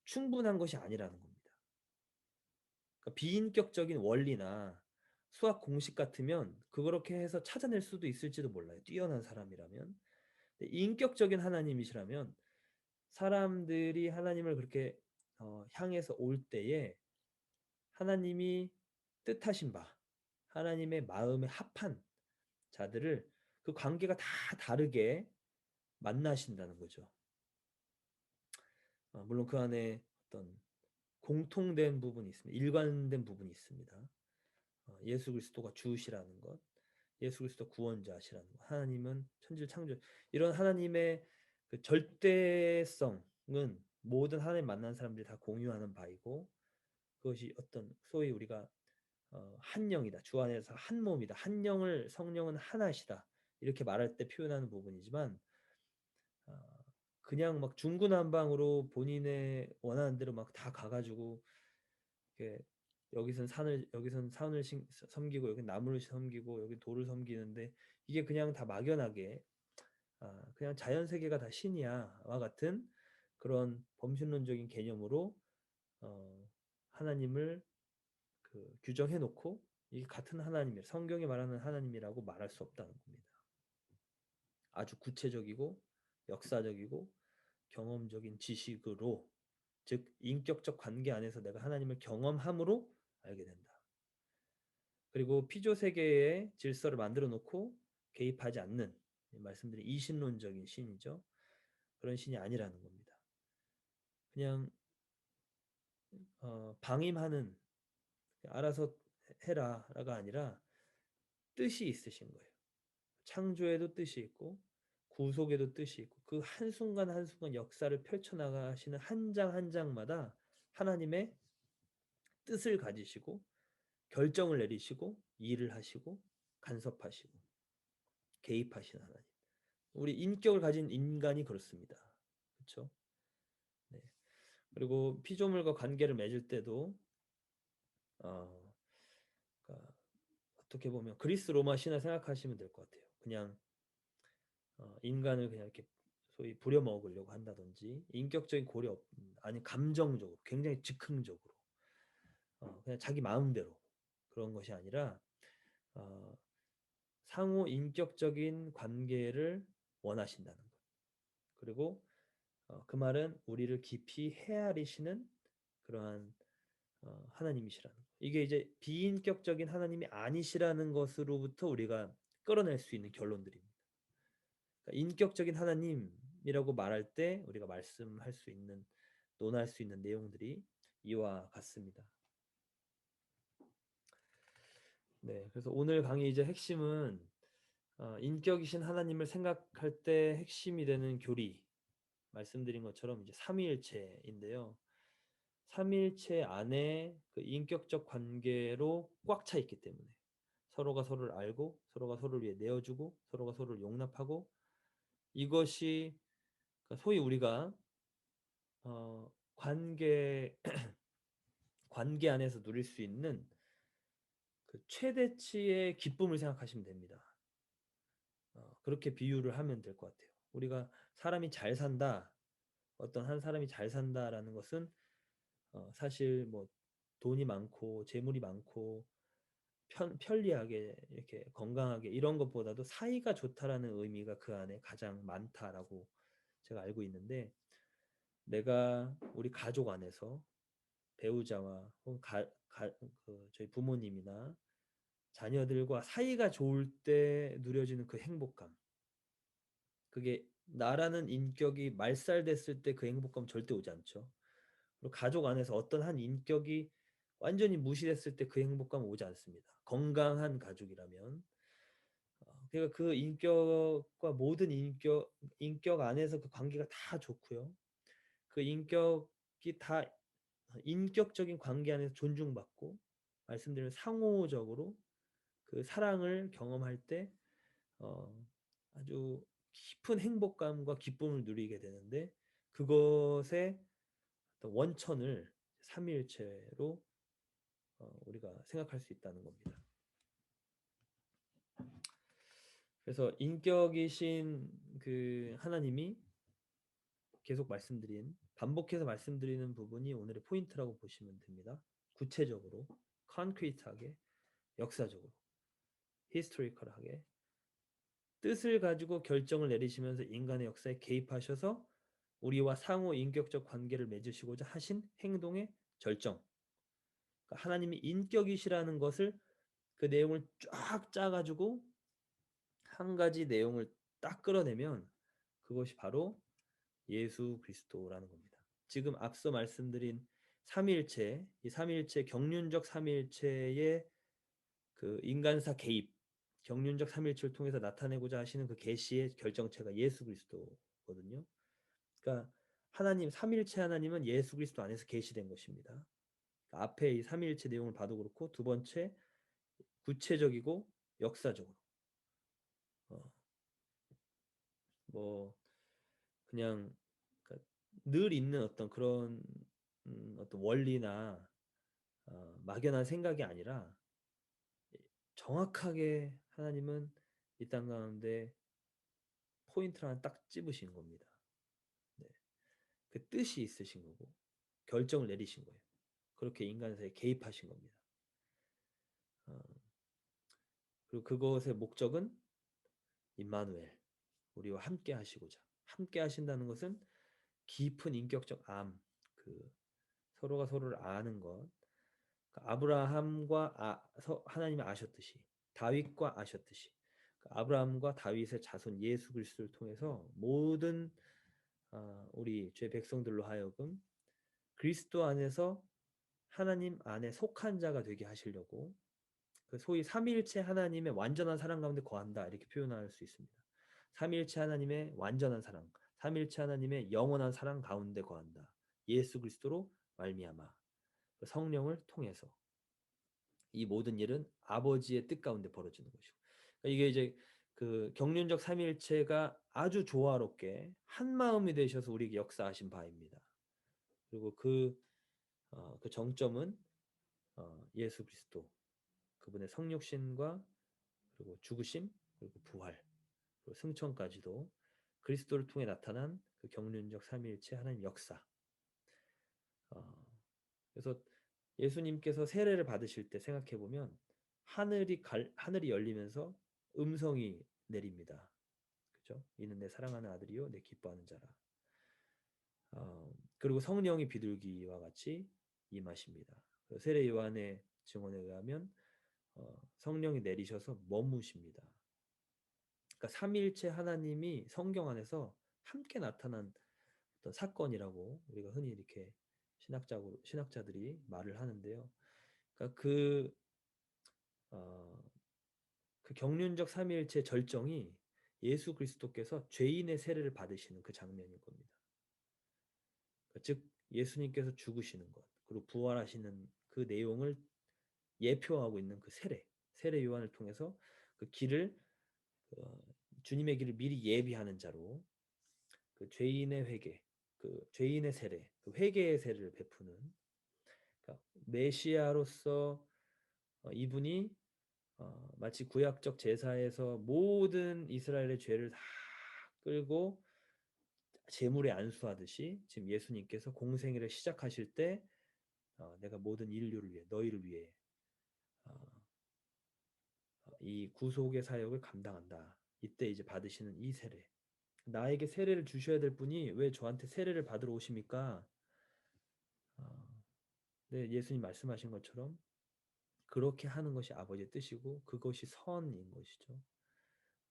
충분한 것이 아니라는 겁니다. 그러니까 비인격적인 원리나 수학 공식 같으면 그렇게 해서 찾아낼 수도 있을지도 몰라요. 뛰어난 사람이라면. 인격적인 하나님이시라면 사람들이 하나님을 그렇게 향해서 올 때에 하나님이 뜻하신 바, 하나님의 마음에 합한 자들을 그 관계가 다 다르게 만나신다는 거죠. 물론 그 안에 어떤 공통된 부분이 있습니다. 일관된 부분이 있습니다. 예수 그리스도가 주시라는 것, 예수 그리스도 구원자시라는 것, 하나님은 천지를 창조 이런 하나님의 그 절대성은 모든 하나님 만난 사람들이 다 공유하는 바이고 그것이 어떤 소위 우리가 한 영이다. 주 안에서 한 몸이다. 한 영을 성령은 하나시다. 이렇게 말할 때 표현하는 부분이지만 어, 그냥 막 중구난방으로 본인의 원하는 대로 막 다 가가지고 이렇게 여기선 산을 섬기고 여기 나무를 섬기고 여기 돌을 섬기는데 이게 그냥 다 막연하게 그냥 자연 세계가 다 신이야와 같은 그런 범신론적인 개념으로 하나님을 그 규정해 놓고 이게 같은 하나님이 성경이 말하는 하나님이라고 말할 수 없다는 겁니다. 아주 구체적이고 역사적이고 경험적인 지식으로 즉 인격적 관계 안에서 내가 하나님을 경험함으로 알게 된다. 그리고 피조 세계의 질서를 만들어 놓고 개입하지 않는 말씀드린 이신론적인 신이죠. 그런 신이 아니라는 겁니다. 그냥 방임하는 알아서 해라가 아니라 뜻이 있으신 거예요. 창조에도 뜻이 있고 구속에도 뜻이 있고 그 한순간 한순간 역사를 펼쳐나가시는 한 장 한 장마다 하나님의 뜻을 가지시고 결정을 내리시고 일을 하시고 간섭하시고 개입하시는 하나님. 우리 인격을 가진 인간이 그렇습니다. 그렇죠? 네. 그리고 피조물과 관계를 맺을 때도 어, 그러니까 어떻게 보면 그리스 로마 신화 생각하시면 될 것 같아요. 그냥 인간을 그냥 이렇게 소위 부려먹으려고 한다든지 인격적인 고려 아니 감정적으로 굉장히 즉흥적으로 그냥 자기 마음대로 그런 것이 아니라 어, 상호 인격적인 관계를 원하신다는 것. 그리고 그 말은 우리를 깊이 헤아리시는 그러한 하나님이시라는 것. 이게 이제 비인격적인 하나님이 아니시라는 것으로부터 우리가 끌어낼 수 있는 결론들입니다. 그러니까 인격적인 하나님이라고 말할 때 우리가 말씀할 수 있는 논할 수 있는 내용들이 이와 같습니다. 네, 그래서 오늘 강의 이제 핵심은 인격이신 하나님을 생각할 때 핵심이 되는 교리 말씀드린 것처럼 이제 삼위일체인데요. 삼위일체 안에 그 인격적 관계로 꽉 차 있기 때문에 서로가 서로를 알고 서로가 서로를 위해 내어주고 서로가 서로를 용납하고 이것이 그러니까 소위 우리가 관계 관계 안에서 누릴 수 있는 그 최대치의 기쁨을 생각하시면 됩니다. 그렇게 비유를 하면 될 것 같아요. 우리가 사람이 잘 산다, 어떤 한 사람이 잘 산다라는 것은 사실 뭐 돈이 많고 재물이 많고 편리하게 이렇게 건강하게 이런 것보다도 사이가 좋다라는 의미가 그 안에 가장 많다라고 제가 알고 있는데 내가 우리 가족 안에서 배우자와 혹은 저희 부모님이나 자녀들과 사이가 좋을 때 누려지는 그 행복감. 그게 나라는 인격이 말살됐을 때 그 행복감 절대 오지 않죠. 그리고 가족 안에서 어떤 한 인격이 완전히 무시됐을 때 그 행복감 오지 않습니다. 건강한 가족이라면. 그러니까 그 인격과 모든 인격 안에서 그 관계가 다 좋고요. 그 인격이 다 인격적인 관계 안에서 존중받고 말씀드린 상호적으로 그 사랑을 경험할 때 어, 아주 깊은 행복감과 기쁨을 누리게 되는데 그것의 어떤 원천을 삼위일체로 우리가 생각할 수 있다는 겁니다. 그래서 인격이신 그 하나님이 계속 반복해서 말씀드리는 부분이 오늘의 포인트라고 보시면 됩니다. 구체적으로, 컨크리트하게, 역사적으로, 히스토리컬하게 뜻을 가지고 결정을 내리시면서 인간의 역사에 개입하셔서 우리와 상호 인격적 관계를 맺으시고자 하신 행동의 절정. 그러니까 하나님이 인격이시라는 것을 그 내용을 쫙 짜가지고 한 가지 내용을 딱 끌어내면 그것이 바로 예수 그리스도라는 겁니다. 지금 앞서 말씀드린 삼위일체, 이 삼위일체 경륜적 삼위일체의 그 인간사 개입, 경륜적 삼위일체를 통해서 나타내고자 하시는 그 계시의 결정체가 예수 그리스도거든요. 그러니까 하나님 삼위일체 하나님은 예수 그리스도 안에서 계시된 것입니다. 그러니까 앞에 이 삼위일체 내용을 봐도 그렇고 두 번째 구체적이고 역사적으로 어, 뭐 그냥 그러니까 늘 있는 어떤 그런 어떤 원리나 막연한 생각이 아니라 정확하게 하나님은 이 땅 가운데 포인트를 하나 딱 집으신 겁니다. 네. 그 뜻이 있으신 거고 결정을 내리신 거예요. 그렇게 인간 사이에 개입하신 겁니다. 어, 그리고 그것의 목적은 임마누엘, 우리와 함께 하시고자. 함께 하신다는 것은 깊은 인격적 그 서로가 서로를 아는 것. 그러니까 아브라함과 하나님이 아셨듯이 다윗과 아셨듯이 아브라함과 다윗의 자손 예수 그리스도를 통해서 모든 우리 죄 백성들로 하여금 그리스도 안에서 하나님 안에 속한 자가 되게 하시려고 그 소위 삼위일체 하나님의 완전한 사랑 가운데 거한다 이렇게 표현할 수 있습니다. 삼위일체 하나님의 완전한 사랑, 삼위일체 하나님의 영원한 사랑 가운데 거한다. 예수 그리스도로 말미암아 그 성령을 통해서 이 모든 일은 아버지의 뜻 가운데 벌어지는 것이고 그러니까 이게 이제 그 경륜적 삼위일체가 아주 조화롭게 한 마음이 되셔서 우리에게 역사하신 바입니다. 그리고 그 정점은 예수 그리스도 그분의 성육신과 그리고 죽으심 그리고 부활 그리고 승천까지도 그리스도를 통해 나타난 그 경륜적 삼위일체 하나님 역사. 그래서 예수님께서 세례를 받으실 때 생각해 보면 하늘이 열리면서 음성이 내립니다. 그죠? 이는 내 사랑하는 아들이요 내 기뻐하는 자라. 그리고 성령이 비둘기와 같이 임하십니다. 세례 요한의 증언에 의하면 성령이 내리셔서 머무십니다. 그러니까 삼위일체 하나님이 성경 안에서 함께 나타난 어떤 사건이라고 우리가 흔히 이렇게 신학자들이 말을 하는데요. 그러니까 어, 그 경륜적 삼위일체 절정이 예수 그리스도께서 죄인의 세례를 받으시는 그 장면인 겁니다. 그러니까 즉 예수님께서 죽으시는 것 그리고 부활하시는 그 내용을 예표하고 있는 그 세례 요한을 통해서 그 길을 어, 주님의 길을 미리 예비하는 자로 그 죄인의 회개, 그 죄인의 세례, 그 회개의 세례를 베푸는 그러니까 메시아로서 이분이 마치 구약적 제사에서 모든 이스라엘의 죄를 다 끌고 제물에 안수하듯이 지금 예수님께서 공생애를 시작하실 때 내가 모든 인류를 위해 너희를 위해 어, 이 구속의 사역을 감당한다. 이때 이제 받으시는 이 세례. 나에게 세례를 주셔야 될 분이 왜 저한테 세례를 받으러 오십니까? 어, 네, 예수님 말씀하신 것처럼 그렇게 하는 것이 아버지의 뜻이고 그것이 선인 것이죠.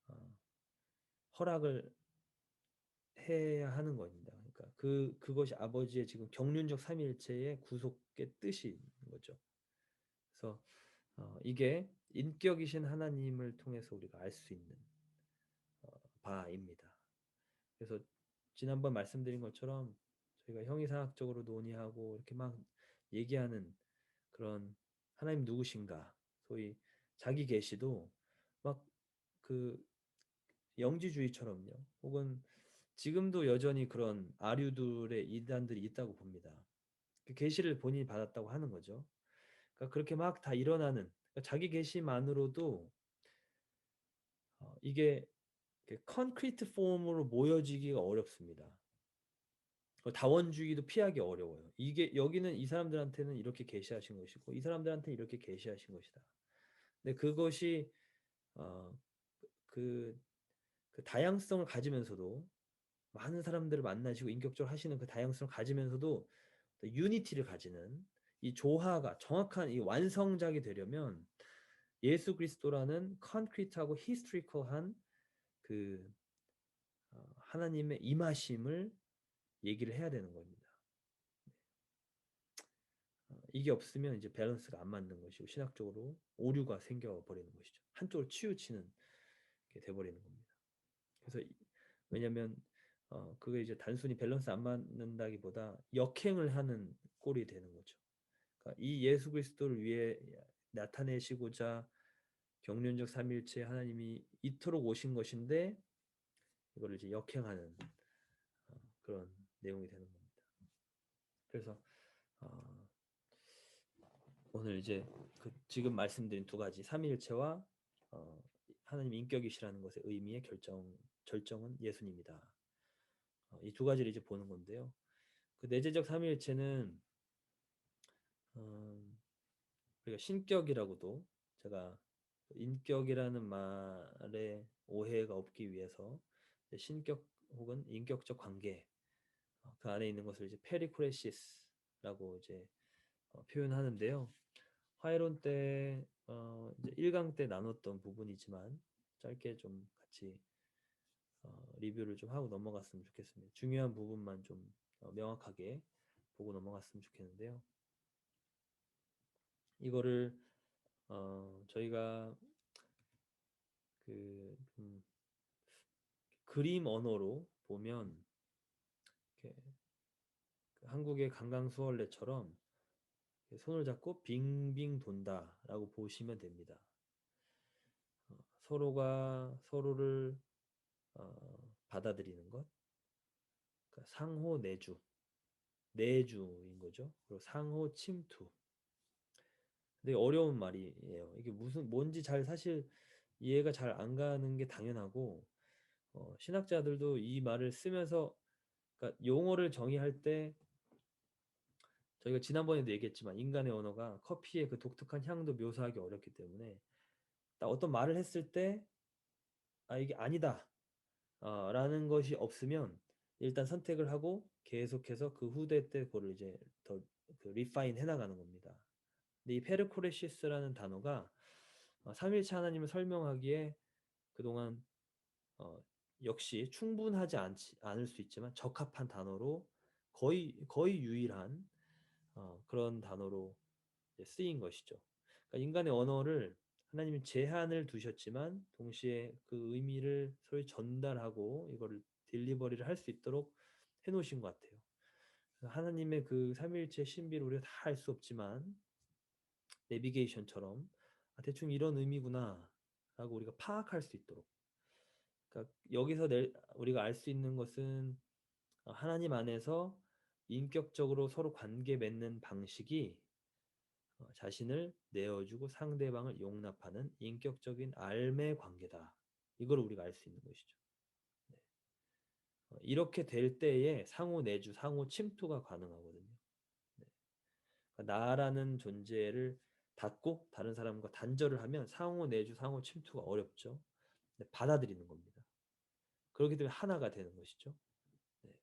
어, 허락을 해야 하는 겁니다. 그러니까 그것이 아버지의 지금 경륜적 삼위일체의 구속의 뜻인 거죠. 그래서 이게 인격이신 하나님을 통해서 우리가 알 수 있는 바입니다. 그래서 지난번 말씀드린 것처럼 저희가 형이상학적으로 논의하고 이렇게 막 얘기하는 그런 하나님 누구신가, 소위 자기 계시도 막 그 영지주의처럼요. 혹은 지금도 여전히 그런 아류들의 이단들이 있다고 봅니다. 그 계시를 본인이 받았다고 하는 거죠. 그러니까 그렇게 막 다 일어나는 그러니까 자기 계시만으로도 이게 컨크리트 폼으로 모여지기가 어렵습니다. 다원주의도 피하기 어려워요. 이게 여기는 이 사람들한테는 이렇게 계시하신 것이고 이 사람들한테는 이렇게 계시하신 것이다. 근데 그것이 어, 그, 그 다양성을 가지면서도 많은 사람들을 만나시고 인격적으로 하시는 그 다양성을 가지면서도 유니티를 가지는 이 조화가 정확한 이 완성작이 되려면 예수 그리스도라는 컨크리트하고 히스토리컬한 그 하나님의 임하심을 얘기를 해야 되는 겁니다. 이게 없으면 이제 밸런스가 안 맞는 것이고 신학적으로 오류가 생겨버리는 것이죠. 한쪽으로 치우치는 게 돼버리는 겁니다. 그래서 왜냐하면 그게 이제 단순히 밸런스 안 맞는다기보다 역행을 하는 꼴이 되는 거죠. 그러니까 이 예수 그리스도를 위해 나타내시고자 경륜적 삼일체 하나님이 이토록 오신 것인데 이거를 이제 역행하는 그런 내용이 되는 겁니다. 그래서 어, 오늘 이제 그 지금 말씀드린 두 가지 삼위일체와 하나님 인격이시라는 것의 의미의 절정은 예수님이다. 이 두 가지를 이제 보는 건데요. 그 내재적 삼위일체는 우리가 신격이라고도 제가 인격이라는 말에 오해가 없기 위해서 신격 혹은 인격적 관계 그 안에 있는 것을 이제 페리쿠레시스라고 이제 표현하는데요. 화해론 때 이제 1강 때 나눴던 부분이지만 짧게 좀 같이 리뷰를 좀 하고 넘어갔으면 좋겠습니다. 중요한 부분만 좀 명확하게 보고 넘어갔으면 좋겠는데요. 이거를 저희가 그 그림 언어로 보면 그 한국의 강강수월래처럼 손을 잡고 빙빙 돈다라고 보시면 됩니다. 서로가 서로를 받아들이는 것, 그러니까 상호 내주, 내주인 거죠. 그리고 상호 침투. 되게 어려운 말이에요. 이게 무슨 뭔지 잘 사실 이해가 잘 안 가는 게 당연하고 신학자들도 이 말을 쓰면서 그러니까 용어를 정의할 때 저희가 지난번에도 얘기했지만 인간의 언어가 커피의 그 독특한 향도 묘사하기 어렵기 때문에 딱 어떤 말을 했을 때 이게 아니다 라는 것이 없으면 일단 선택을 하고 계속해서 그 후대 때 그거를 이제 더 그 리파인 해나가는 겁니다. 근데 이 페르코레시스라는 단어가 삼일체 하나님을 설명하기에 그동안 어, 역시 충분하지 않을 수 있지만 적합한 단어로 거의 유일한 그런 단어로 쓰인 것이죠. 그러니까 인간의 언어를 하나님이 제한을 두셨지만 동시에 그 의미를 서로 전달하고 이거를 딜리버리를 할 수 있도록 해놓으신 것 같아요. 하나님의 그 삼위일체 신비를 우리가 다 알 수 없지만 내비게이션처럼 대충 이런 의미구나 라고 우리가 파악할 수 있도록 그러니까 여기서 우리가 알 수 있는 것은 하나님 안에서 인격적으로 서로 관계 맺는 방식이 자신을 내어주고 상대방을 용납하는 인격적인 알매 관계다. 이걸 우리가 알 수 있는 것이죠. 네. 이렇게 될 때에 상호 내주, 상호 침투가 가능하거든요. 네. 그러니까 나라는 존재를 닫고 다른 사람과 단절을 하면 상호 내주, 상호 침투가 어렵죠. 받아들이는 겁니다. 그렇기 때문에 하나가 되는 것이죠. 네.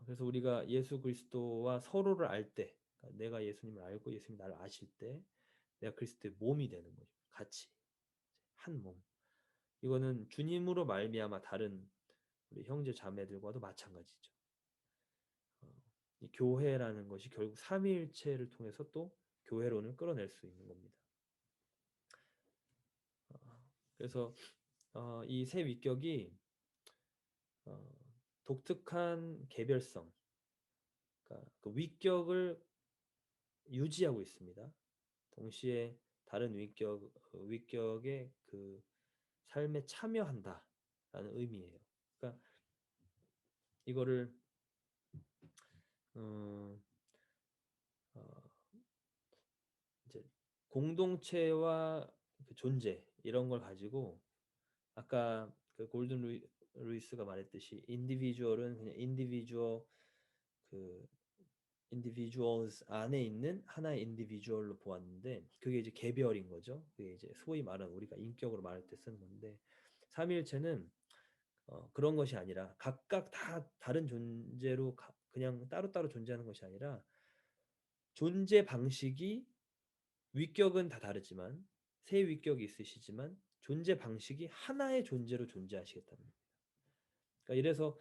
그래서 우리가 예수 그리스도와 서로를 알 때, 그러니까 내가 예수님을 알고 예수님이 나를 아실 때 내가 그리스도의 몸이 되는 거죠. 같이 한 몸. 이거는 주님으로 말미암아 다른 우리 형제 자매들과도 마찬가지죠. 어, 이 교회라는 것이 결국 삼위일체를 통해서 또 교회론을 끌어낼 수 있는 겁니다. 그래서 이 세 위격이 어, 독특한 개별성, 그러니까 그 위격을 유지하고 있습니다. 동시에 다른 위격의 그 삶에 참여한다라는 의미예요. 그러니까 이거를 음, 어, 이제 공동체와 그 존재 이런 걸 가지고 아까 그 루이스가 말했듯이 인디비주얼은 그냥 그 인디비주얼스 안에 있는 하나의 인디비주얼로 보았는데 그게 이제 개별인 거죠. 그게 이제 소위 말하는 우리가 인격으로 말할 때 쓰는 건데 삼위일체는 그런 것이 아니라 각각 다 다른 존재로 그냥 따로따로 존재하는 것이 아니라 존재 방식이 위격은 다 다르지만 세 위격이 있으시지만 존재 방식이 하나의 존재로 존재하시겠다는 겁니다. 그러니까 이래서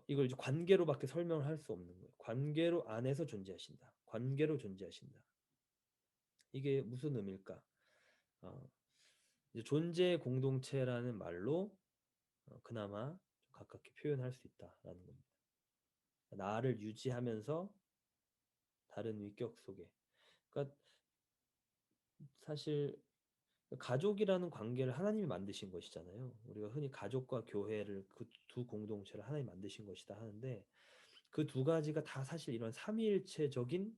이걸 이제 관계로밖에 설명을 할 수 없는 거예요. 관계로 안에서 존재하신다. 관계로 존재하신다. 이게 무슨 의미일까? 어, 이제 존재 공동체라는 말로 그나마 좀 가깝게 표현할 수 있다라는 겁니다. 나를 유지하면서 다른 위격 속에. 그러니까 사실 가족이라는 관계를 하나님이 만드신 것이잖아요. 우리가 흔히 가족과 교회를 그 두 공동체를 하나님이 만드신 것이다 하는데 그 두 가지가 다 사실 이런 삼위일체적인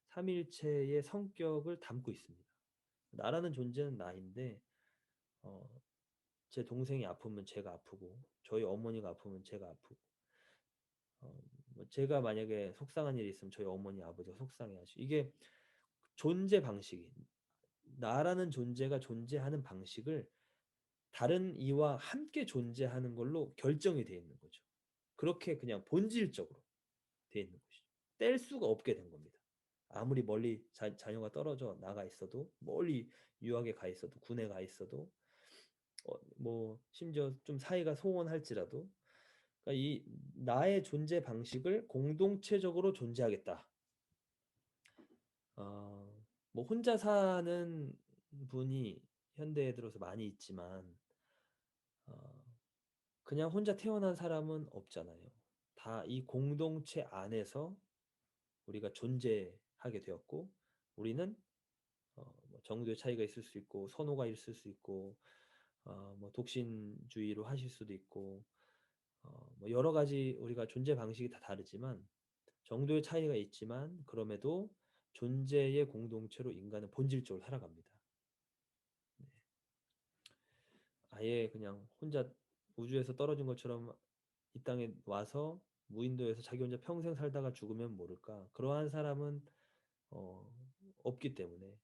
삼위일체의 성격을 담고 있습니다. 나라는 존재는 나인데 어, 제 동생이 아프면 제가 아프고 저희 어머니가 아프면 제가 아프고 뭐 제가 만약에 속상한 일이 있으면 저희 어머니 아버지가 속상해하시고 이게 존재 방식이 나라는 존재가 존재하는 방식을 다른 이와 함께 존재하는 걸로 결정이 되어 있는 거죠. 그렇게 그냥 본질적으로 되어 있는 것이죠. 뗄 수가 없게 된 겁니다. 아무리 멀리 자녀가 떨어져 나가 있어도 멀리 유학에 가 있어도 군에 가 있어도 뭐 심지어 좀 사이가 소원할지라도 그러니까 이 나의 존재 방식을 공동체적으로 존재하겠다. 뭐 혼자 사는 분이 현대에 들어서 많이 있지만 어, 그냥 혼자 태어난 사람은 없잖아요. 다 이 공동체 안에서 우리가 존재하게 되었고 우리는 뭐 정도의 차이가 있을 수 있고 선호가 있을 수 있고 뭐 독신주의로 하실 수도 있고 뭐 여러 가지 우리가 존재 방식이 다 다르지만 정도의 차이가 있지만 그럼에도 존재의 공동체로 인간은 본질적으로 살아갑니다. 네. 아예 그냥 혼자 우주에서 떨어진 것처럼 이 땅에 와서 무인도에서 자기 혼자 평생 살다가 죽으면 모를까. 그러한 사람은 어, 없기 때문에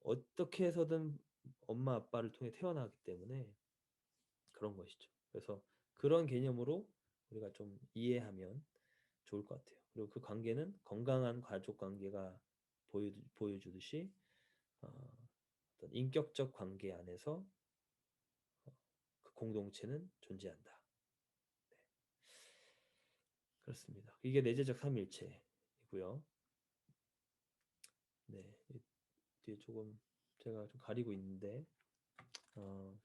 어떻게 해서든 엄마 아빠를 통해 태어나기 때문에 그런 것이죠. 그래서 그런 개념으로 우리가 좀 이해하면 좋을 것 같아요. 그리고 그 관계는 건강한 가족 관계가 보여주듯이 어떤 인격적 관계 안에서 그 공동체는 존재한다. 네, 그렇습니다. 이게 내재적 삼일체이고요. 네, 뒤에 조금 제가 좀 가리고 있는데 어,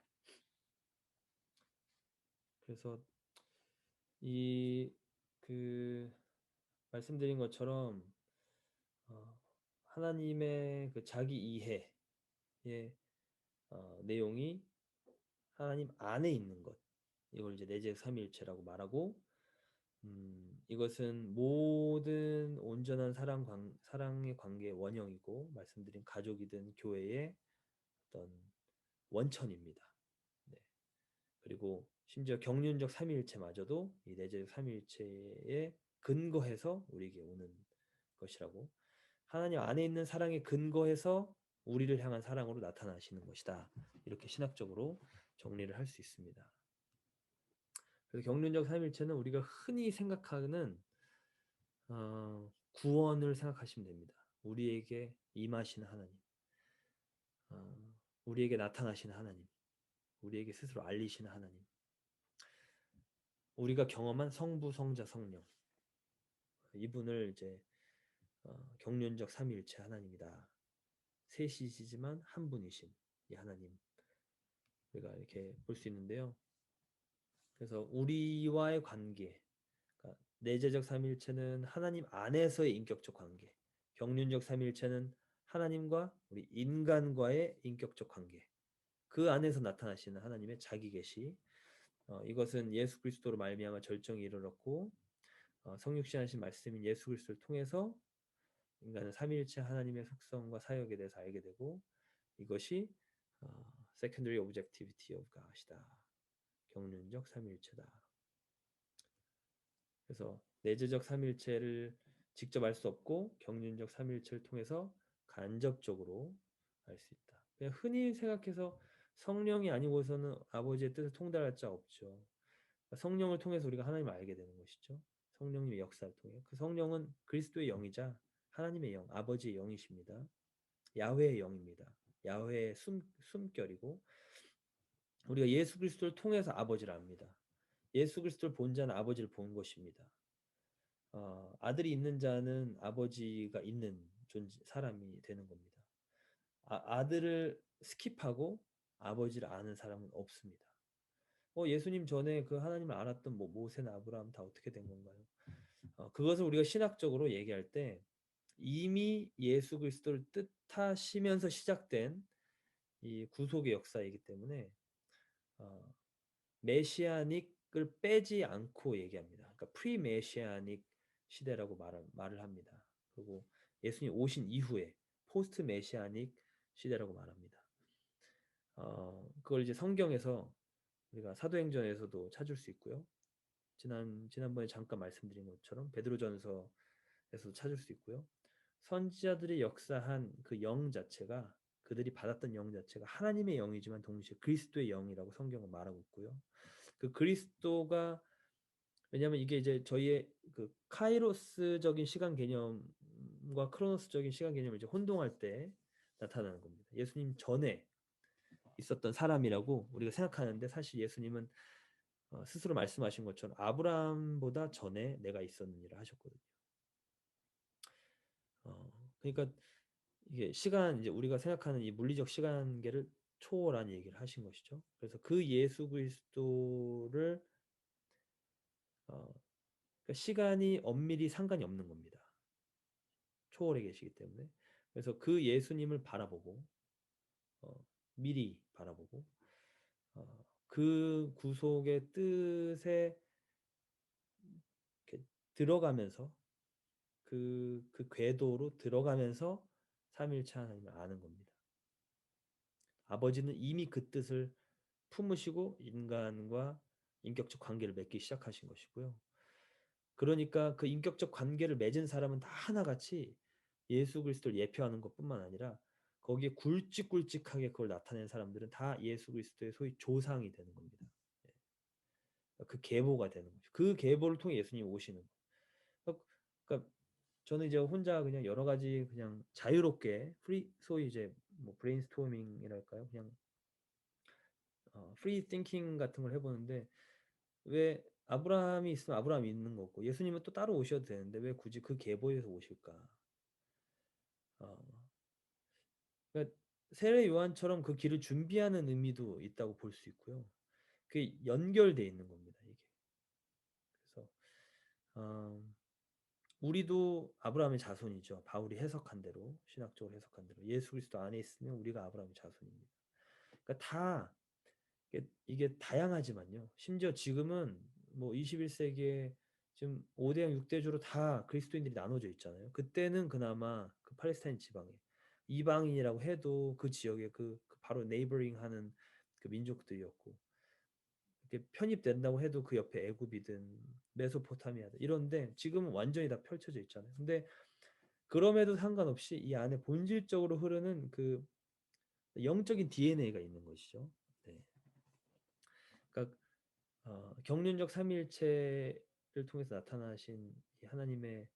그래서 이 그 말씀드린 것처럼 하나님의 그 자기 이해의 내용이 하나님 안에 있는 것 이걸 이제 내재 삼위일체라고 말하고 이것은 모든 온전한 사랑의 관계의 원형이고 말씀드린 가족이든 교회의 어떤 원천입니다. 네. 그리고 심지어 경륜적 삼위일체마저도 이 내재적 삼위일체에 근거해서 우리에게 오는 것이라고 하나님 안에 있는 사랑에 근거해서 우리를 향한 사랑으로 나타나시는 것이다. 이렇게 신학적으로 정리를 할 수 있습니다. 그래서 경륜적 삼일체는 우리가 흔히 생각하는 구원을 생각하시면 됩니다. 우리에게 임하시는 하나님, 우리에게 나타나시는 하나님, 우리에게 스스로 알리시는 하나님, 우리가 경험한 성부, 성자, 성령, 이분을 이제 경륜적 삼위일체 하나님이다. 셋이시지만 한 분이신 이 하나님, 우리가 이렇게 볼 수 있는데요. 그래서 우리와의 관계, 그러니까 내재적 삼위일체는 하나님 안에서의 인격적 관계, 경륜적 삼위일체는 하나님과 우리 인간과의 인격적 관계, 그 안에서 나타나시는 하나님의 자기 계시, 이것은 예수 그리스도로 말미암아 절정에 이르렀고 성육신하신 말씀인 예수 그리스도를 통해서 인간은 삼위일체 하나님의 속성과 사역에 대해서 알게 되고 이것이 secondary objectivity of God이다. 경륜적 삼위일체다. 그래서 내재적 삼위일체를 직접 알 수 없고 경륜적 삼위일체를 통해서 간접적으로 알 수 있다. 그냥 흔히 생각해서 성령이 아니고서는 아버지의 뜻을 통달할 자 없죠. 그러니까 성령을 통해서 우리가 하나님을 알게 되는 것이죠. 성령님의 역사를 통해. 그 성령은 그리스도의 영이자 하나님의 영, 아버지의 영이십니다. 야훼의 영입니다. 야훼의 숨결이고 우리가 예수 그리스도를 통해서 아버지를 압니다. 예수 그리스도를 본 자는 아버지를 본 것입니다. 아들이 있는 자는 아버지가 있는 사람이 되는 겁니다. 아들을 스킵하고 아버지를 아는 사람은 없습니다. 예수님 전에 그 하나님을 알았던 모세나 아브라함 다 어떻게 된 건가요? 그것을 우리가 신학적으로 얘기할 때 이미 예수 그리스도를 뜻하시면서 시작된 이 구속의 역사이기 때문에 메시아닉을 빼지 않고 얘기합니다. 그러니까 프리메시아닉 시대라고 말을 합니다. 그리고 예수님 오신 이후에 포스트 메시아닉 시대라고 말합니다. 그걸 이제 성경에서 우리가 사도행전에서도 찾을 수 있고요. 지난번에 잠깐 말씀드린 것처럼 베드로전서에서도 찾을 수 있고요. 선지자들이 역사한 그 영 자체가 그들이 받았던 영 자체가 하나님의 영이지만 동시에 그리스도의 영이라고 성경은 말하고 있고요. 그 그리스도가 왜냐하면 이게 이제 저희의 그 카이로스적인 시간 개념과 크로노스적인 시간 개념을 이제 혼동할 때 나타나는 겁니다. 예수님 전에 있었던 사람이라고 우리가 생각하는데 사실 예수님은 스스로 말씀하신 것처럼 아브라함보다 전에 내가 있었느니라 하셨거든요. 그러니까 이게 시간 이제 우리가 생각하는 이 물리적 시간계를 초월한 얘기를 하신 것이죠. 그래서 그 예수 그리스도를 그러니까 시간이 엄밀히 상관이 없는 겁니다. 초월해 계시기 때문에. 그래서 그 예수님을 바라보고 미리 바라보고 그 구속의 뜻에 들어가면서 그 궤도로 들어가면서 삼위일체 하나님을 아는 겁니다. 아버지는 이미 그 뜻을 품으시고 인간과 인격적 관계를 맺기 시작하신 것이고요. 그러니까 그 인격적 관계를 맺은 사람은 다 하나같이 예수 그리스도를 예표하는 것뿐만 아니라 거기에 굵직굵직하게 그걸 나타낸 사람들은 다 예수 그리스도의 소위 조상이 되는 겁니다. 그 계보가 되는 거죠. 그 계보를 통해 예수님이 오시는 거예요. 그러니까 저는 이제 혼자 그냥 여러 가지 그냥 자유롭게 소위 이제 뭐 브레인스토밍이랄까요? 그냥 프리 띵킹 같은 걸 해보는데 왜 아브라함이 있으면 아브라함이 있는 거고 예수님은 또 따로 오셔도 되는데 왜 굳이 그 계보에서 오실까? 어, 그러니까 세례 요한처럼 그 길을 준비하는 의미도 있다고 볼 수 있고요. 그게 연결돼 있는 겁니다. 이게. 그래서 우리도 아브라함의 자손이죠. 바울이 해석한 대로 신학적으로 해석한 대로 예수 그리스도 안에 있으면 우리가 아브라함의 자손입니다. 그러니까 다 이게 다양하지만요. 심지어 지금은 뭐 21세기에 지금 5대양 6대주로 다 그리스도인들이 나눠져 있잖아요. 그때는 그나마 그 팔레스타인 지방에 이방인이라고 해도 그 지역에 그 바로 네이버링 하는 그 민족들이었고 이렇게 편입된다고 해도 그 옆에 애굽이든 메소포타미아든 이런데 지금은 완전히 다 펼쳐져 있잖아요. 근데 그럼에도 상관없이 이 안에 본질적으로 흐르는 그 영적인 DNA가 있는 것이죠. 네. 그러니까 경륜적 삼위일체를 통해서 나타나신 하나님의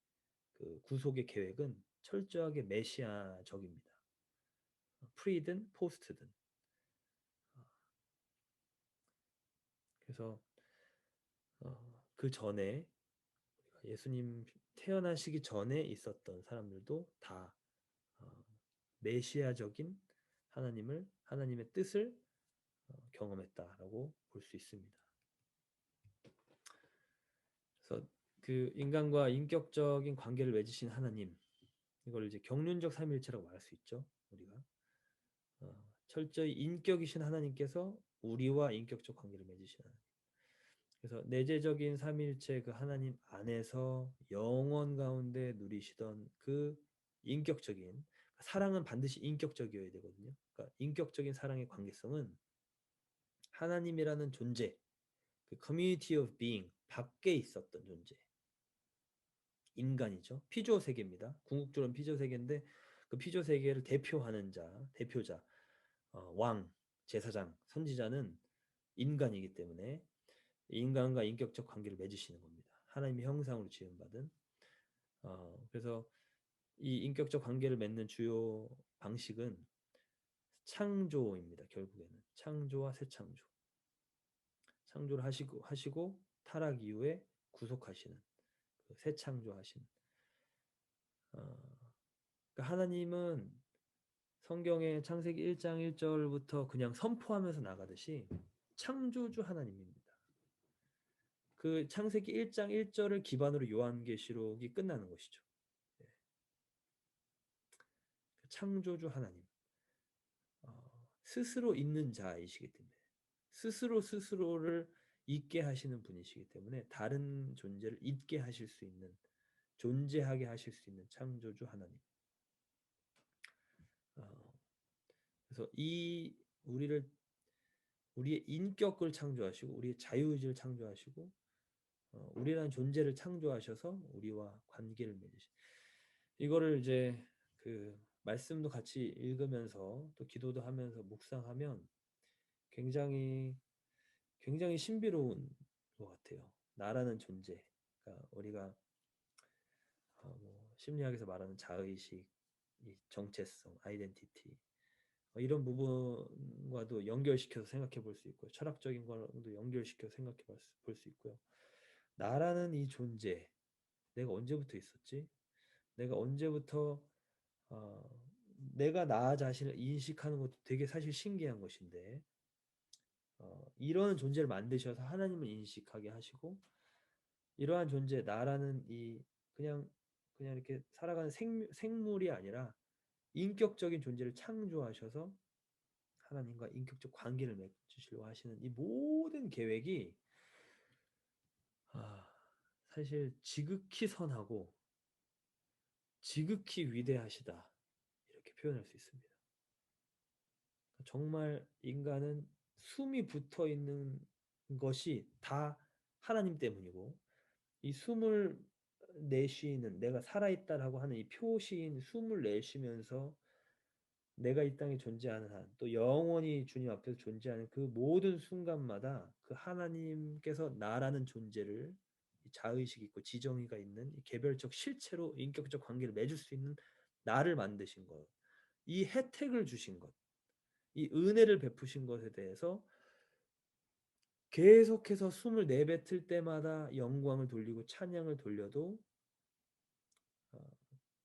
그 구속의 계획은 철저하게 메시아적입니다. 프리든 포스트든. 그래서 그 전에 예수님 태어나시기 전에 있었던 사람들도 다 메시아적인 하나님의 뜻을 경험했다라고 볼 수 있습니다. 그래서 그 인간과 인격적인 관계를 맺으신 하나님, 이걸 이제 경륜적 삼위일체라고 말할 수 있죠. 우리가 철저히 인격이신 하나님께서 우리와 인격적 관계를 맺으신 하나님. 그래서 내재적인 삼위일체 그 하나님 안에서 영원 가운데 누리시던 그 인격적인 사랑은 반드시 인격적이어야 되거든요. 그러니까 인격적인 사랑의 관계성은 하나님이라는 존재, 그 community of being 밖에 있었던 존재, 인간이죠. 피조 세계입니다. 궁극적으로는 피조 세계인데 그 피조 세계를 대표하는 자, 대표자, 왕, 제사장, 선지자는 인간이기 때문에 인간과 인격적 관계를 맺으시는 겁니다. 하나님의 형상으로 지음받은. 그래서 이 인격적 관계를 맺는 주요 방식은 창조입니다. 결국에는 창조와 새 창조. 창조를 하시고 타락 이후에 구속하시는 그 새 창조하신. 그러니까 하나님은 성경의 창세기 1장 1절부터 그냥 선포하면서 나가듯이 창조주 하나님입니다. 그 창세기 1장 1절을 기반으로 요한계시록이 끝나는 것이죠. 창조주 하나님. 스스로 있는 자이시기 때문에 스스로를 있게 하시는 분이시기 때문에 다른 존재를 있게 하실 수 있는 존재하게 하실 수 있는 창조주 하나님. 그래서 우리의 인격을 창조하시고 우리의 자유의지를 창조하시고 우리라는 존재를 창조하셔서 우리와 관계를 맺으시. 이거를 이제 그 말씀도 같이 읽으면서 또 기도도 하면서 묵상하면 굉장히 신비로운 것 같아요. 나라는 존재. 그러니까 우리가 뭐 심리학에서 말하는 자의식, 이 정체성, 아이덴티티 이런 부분과도 연결시켜서 생각해 볼 수 있고요. 철학적인 거랑도 연결시켜서 생각해 볼 수 있고요. 나라는 이 존재, 내가 언제부터 있었지? 내가 언제부터 내가 나 자신을 인식하는 것도 되게 사실 신기한 것인데 이런 존재를 만드셔서 하나님을 인식하게 하시고 이러한 존재 나라는 이 그냥 이렇게 살아가는 생물이 아니라 인격적인 존재를 창조하셔서 하나님과 인격적 관계를 맺으시려고 하시는 이 모든 계획이 사실 지극히 선하고 지극히 위대하시다 이렇게 표현할 수 있습니다. 정말 인간은 숨이 붙어 있는 것이 다 하나님 때문이고 이 숨을 내쉬는 내가 살아있다라고 하는 이 표시인 숨을 내쉬면서 내가 이 땅에 존재하는 한 또 영원히 주님 앞에서 존재하는 그 모든 순간마다 그 하나님께서 나라는 존재를 자의식이 있고 지정의가 있는 이 개별적 실체로 인격적 관계를 맺을 수 있는 나를 만드신 것, 이 혜택을 주신 것, 이 은혜를 베푸신 것에 대해서 계속해서 숨을 내뱉을 때마다 영광을 돌리고 찬양을 돌려도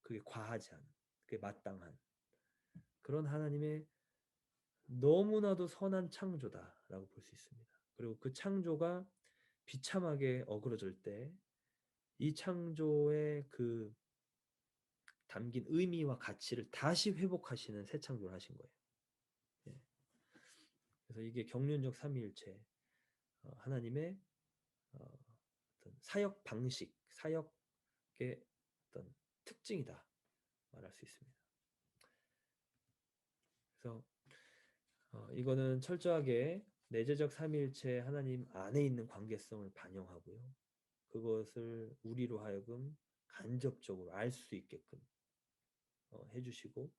그게 과하지 않은, 그게 마땅한 그런 하나님의 너무나도 선한 창조다라고 볼 수 있습니다. 그리고 그 창조가 비참하게 어그러질 때 이 창조의 그 담긴 의미와 가치를 다시 회복하시는 새 창조를 하신 거예요. 예. 그래서 이게 경륜적 삼위일체 하나님의 어떤 사역 방식, 사역의 어떤 특징이다 말할 수 있습니다. 그래서 이거는 철저하게 내재적 삼위일체 하나님 안에 있는 관계성을 반영하고요. 그것을 우리로 하여금 간접적으로 알 수 있게끔 해주시고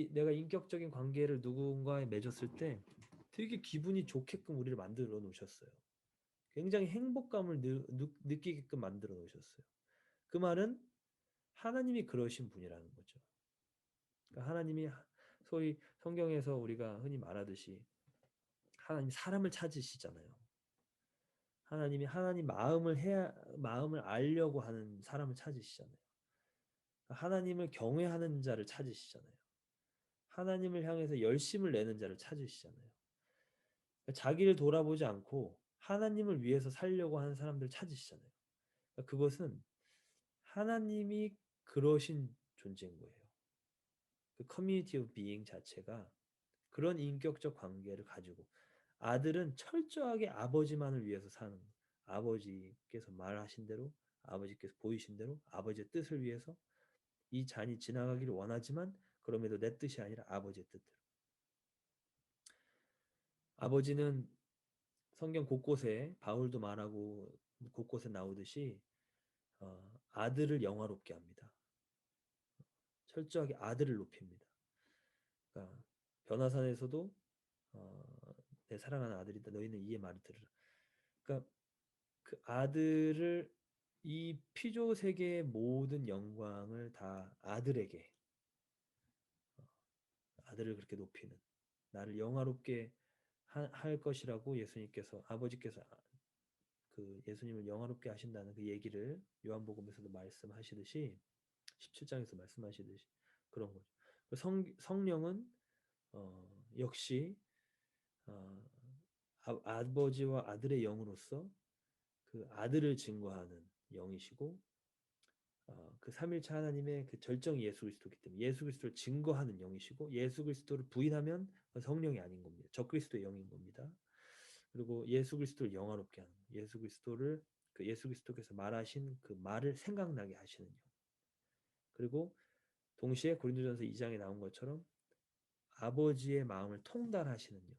내가 인격적인 관계를 누군가에 맺었을 때 되게 기분이 좋게끔 우리를 만들어 놓으셨어요. 굉장히 행복감을 느끼게끔 만들어 놓으셨어요. 그 말은 하나님이 그러신 분이라는 거죠. 그러니까 하나님이 소위 성경에서 우리가 흔히 말하듯이 하나님 사람을 찾으시잖아요. 하나님이 하나님 마음을 알려고 하는 사람을 찾으시잖아요. 하나님을 경외하는 자를 찾으시잖아요. 하나님을 향해서 열심을 내는 자를 찾으시잖아요. 자기를 돌아보지 않고 하나님을 위해서 살려고 하는 사람들을 찾으시잖아요. 그것은 하나님이 그러신 존재인 거예요. 그 커뮤니티 오브 비잉 자체가 그런 인격적 관계를 가지고 아들은 철저하게 아버지만을 위해서 사는 거예요. 아버지께서 말하신 대로 아버지께서 보이신 대로 아버지의 뜻을 위해서 이 잔이 지나가기를 원하지만 그럼에도 내 뜻이 아니라 아버지의 뜻대로. 아버지는 성경 곳곳에 바울도 말하고 곳곳에 나오듯이 아들을 영화롭게 합니다. 철저하게 아들을 높입니다. 그러니까 변화산에서도 내 사랑하는 아들이다. 너희는 이의 말을 들으라. 그러니까 그 아들을 이 피조 세계의 모든 영광을 다 아들에게 아들을 그렇게 높이는 나를 영화롭게 할 것이라고 예수님께서 아버지께서 그 예수님을 영화롭게 하신다는 그 얘기를 요한복음에서도 말씀하시듯이 17장에서 말씀하시듯이 그런 거죠. 성령은 역시 어, 아버지와 아들의 영으로서 그 아들을 증거하는 영이시고 그 삼일체 하나님의 그 절정이 예수 그리스도이기 때문에 예수 그리스도를 증거하는 영이시고 예수 그리스도를 부인하면 성령이 아닌 겁니다. 적그리스도의 영인 겁니다. 그리고 예수 그리스도를 영화롭게 하는 예수 그리스도를 그 예수 그리스도께서 말하신 그 말을 생각나게 하시는 영. 그리고 동시에 고린도전서 2장에 나온 것처럼 아버지의 마음을 통달하시는 영.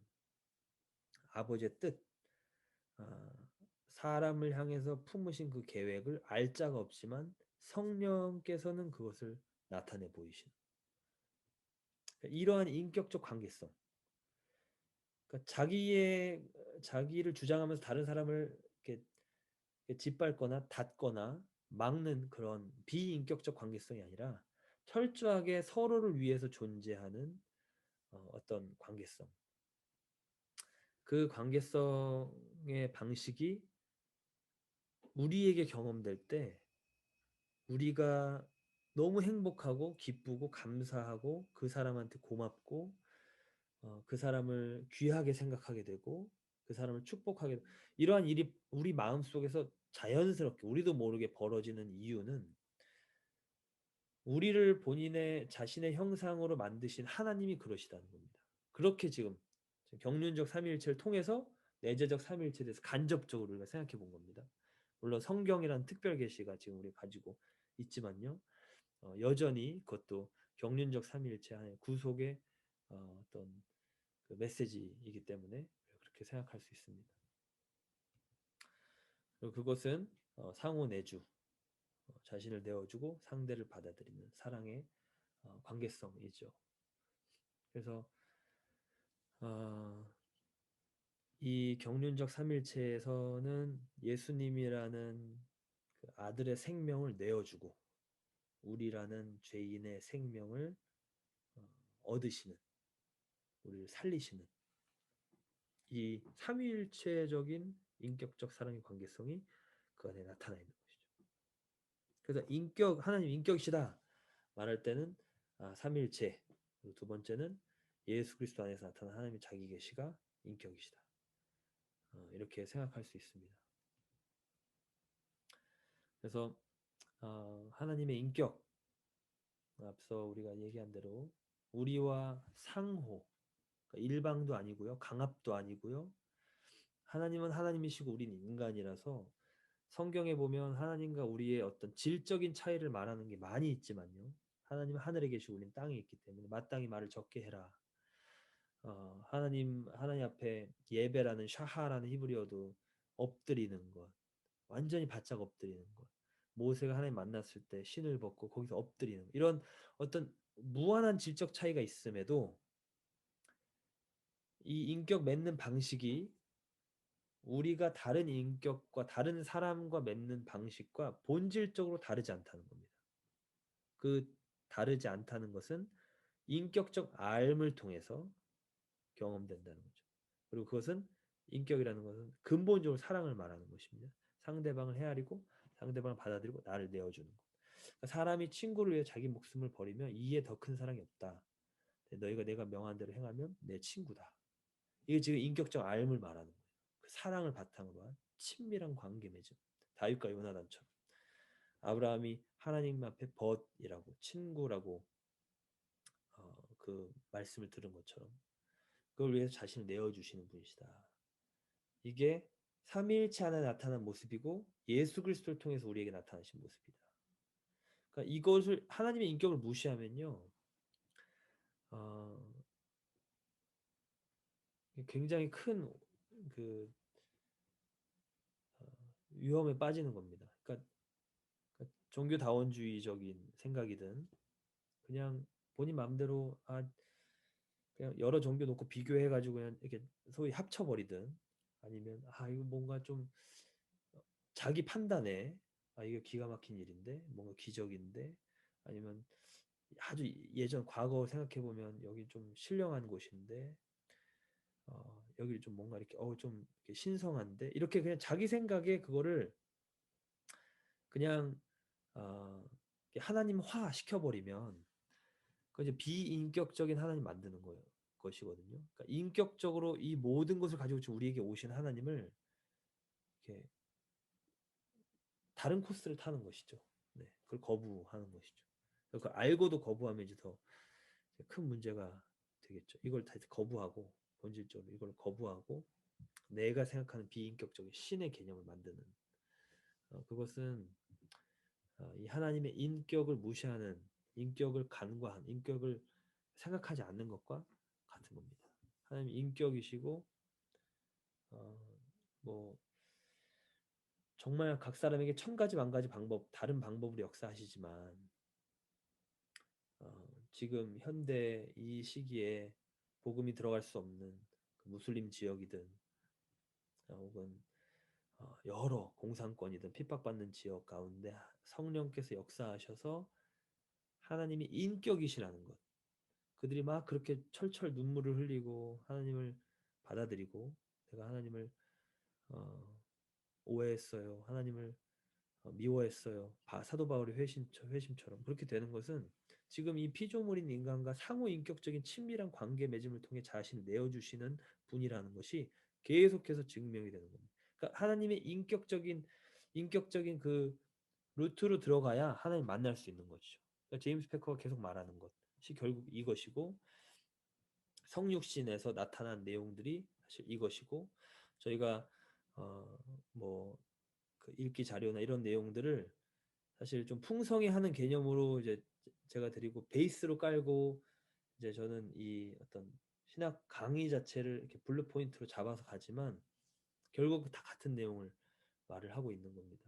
아버지의 뜻. 사람을 향해서 품으신 그 계획을 알 자가 없지만 성령께서는 그것을 나타내 보이시는. 이러한 인격적 관계성. 그러니까 자기를 주장하면서 다른 사람을 이렇게 짓밟거나 닫거나 막는 그런 비인격적 관계성이 아니라 철저하게 서로를 위해서 존재하는 어떤 관계성. 그 관계성의 방식이 우리에게 경험될 때 우리가 너무 행복하고 기쁘고 감사하고 그 사람한테 고맙고 그 사람을 귀하게 생각하게 되고 그 사람을 축복하게 되고 이러한 일이 우리 마음속에서 자연스럽게 우리도 모르게 벌어지는 이유는 우리를 본인의 자신의 형상으로 만드신 하나님이 그러시다는 겁니다. 그렇게 지금 경륜적 삼위일체를 통해서 내재적 삼위일체에 대해서 간접적으로 우리가 생각해 본 겁니다. 물론 성경이라는 특별 계시가 지금 우리가 가지고 있지만요. 여전히 그것도 경륜적 삼위일체 안에 구속의 어떤 그 메시지이기 때문에 그렇게 생각할 수 있습니다. 그리고 그것은 상호 내주, 자신을 내어주고 상대를 받아들이는 사랑의 관계성이죠. 그래서 이 경륜적 삼일체에서는 예수님이라는 그 아들의 생명을 내어주고 우리라는 죄인의 생명을 얻으시는, 우리를 살리시는 이 삼위일체적인 인격적 사랑의 관계성이 그 안에 나타나 있는 것이죠. 그래서 하나님 인격이시다 말할 때는 삼위일체, 그리고 두 번째는 예수 그리스도 안에서 나타난 하나님의 자기 계시가 인격이시다. 이렇게 생각할 수 있습니다. 그래서 하나님의 인격, 앞서 우리가 얘기한 대로 우리와 상호, 그러니까 일방도 아니고요, 강압도 아니고요. 하나님은 하나님이시고 우리는 인간이라서 성경에 보면 하나님과 우리의 어떤 질적인 차이를 말하는 게 많이 있지만요. 하나님은 하늘에 계시고 우리는 땅에 있기 때문에 마땅히 말을 적게 해라. 하나님 앞에 예배라는 샤하라는 히브리어도 엎드리는 것, 완전히 바짝 엎드리는 것. 모세가 하나님 만났을 때 신을 벗고 거기서 엎드리는 이런 어떤 무한한 질적 차이가 있음에도 이 인격 맺는 방식이 우리가 다른 인격과 다른 사람과 맺는 방식과 본질적으로 다르지 않다는 겁니다. 그 다르지 않다는 것은 인격적 알을 통해서 경험된다는 거죠. 그리고 그것은 인격이라는 것은 근본적으로 사랑을 말하는 것입니다. 상대방을 헤아리고 상대방을 받아들이고 나를 내어주는 것. 그러니까 사람이 친구를 위해 자기 목숨을 버리면 이에 더 큰 사랑이 없다. 너희가 내가 명한 대로 행하면 내 친구다. 이게 지금 인격적 알을 말하는 거예요. 그 사랑을 바탕으로 한 친밀한 관계 맺음. 다윗과 요나단처럼. 아브라함이 하나님 앞에 벗이라고 친구라고 그 말씀을 들은 것처럼 그걸 위해서 자신을 내어주시는 분이시다. 이게 삼위일체 안에 나타난 모습이고 예수 그리스도를 통해서 우리에게 나타나신 모습이다. 그러니까 이것을 하나님의 인격을 무시하면요, 어, 굉장히 큰 그 위험에 빠지는 겁니다. 그러니까 종교다원주의적인 생각이든 그냥 본인 마음대로 그냥 여러 종교 놓고 비교해가지고 그냥 이렇게 소위 합쳐버리든 아니면 이거 뭔가 좀 자기 판단에 이거 기가 막힌 일인데 뭔가 기적인데 아니면 아주 예전 과거 생각해 보면 여기 좀 신령한 곳인데 여기 좀 뭔가 이렇게 좀 이렇게 신성한데 이렇게 그냥 자기 생각에 그거를 그냥 하나님화 시켜버리면 그 이제 비인격적인 하나님 만드는 거예요. 것이거든요. 그러니까 인격적으로 이 모든 것을 가지고 지금 우리에게 오신 하나님을 이렇게 다른 코스를 타는 것이죠. 네, 그걸 거부하는 것이죠. 그걸 알고도 거부하면 이제 더 큰 문제가 되겠죠. 이걸 다 거부하고 본질적으로 이걸 거부하고 내가 생각하는 비인격적인 신의 개념을 만드는 그것은 이 하나님의 인격을 무시하는 인격을 간과한 인격을 생각하지 않는 것과 같은 겁니다. 하나님 인격이시고 뭐 정말 각 사람에게 천 가지 만 가지 방법 다른 방법으로 역사하시지만 지금 현대 이 시기에 복음이 들어갈 수 없는 그 무슬림 지역이든 혹은 여러 공산권이든 핍박받는 지역 가운데 성령께서 역사하셔서 하나님이 인격이시라는 것. 그들이 막 그렇게 철철 눈물을 흘리고 하나님을 받아들이고 내가 하나님을 어, 오해했어요. 하나님을 미워했어요. 사도 바울의 회심처럼 그렇게 되는 것은 지금 이 피조물인 인간과 상호 인격적인 친밀한 관계 맺음을 통해 자신을 내어주시는 분이라는 것이 계속해서 증명이 되는 겁니다. 그러니까 하나님의 인격적인 그 루트로 들어가야 하나님 만날 수 있는 것이죠. 그러니까 제임스 패커가 계속 말하는 것이 결국 이것이고 성육신에서 나타난 내용들이 사실 이것이고 저희가 뭐그 읽기 자료나 이런 내용들을 사실 좀 풍성히 하는 개념으로 이제 제가 드리고 베이스로 깔고 이제 저는 이 어떤 신학 강의 자체를 이렇게 블루 포인트로 잡아서 가지만 결국 다 같은 내용을 말을 하고 있는 겁니다.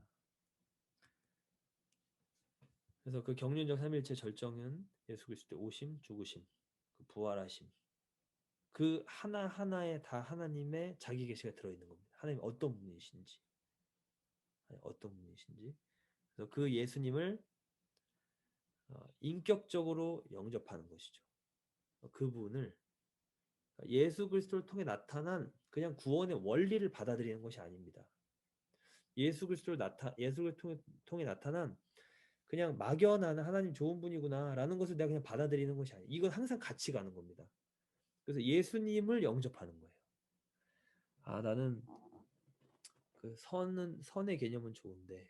그래서 그 경륜적 삼일체 절정은 예수 그리스도의 오심, 죽으심, 그 부활하심 그 하나하나에 다 하나님의 자기 계시가 들어있는 겁니다. 하나님 어떤 분이신지 어떤 분이신지 그래서 그 예수님을 인격적으로 영접하는 것이죠. 그분을 예수 그리스도를 통해 나타난 그냥 구원의 원리를 받아들이는 것이 아닙니다. 예수 그리스도를 통해 나타난 그냥 막연한 하나님 좋은 분이구나라는 것을 내가 그냥 받아들이는 것이 아니에요. 이건 항상 같이 가는 겁니다. 그래서 예수님을 영접하는 거예요. 나는 그 선의 개념은 좋은데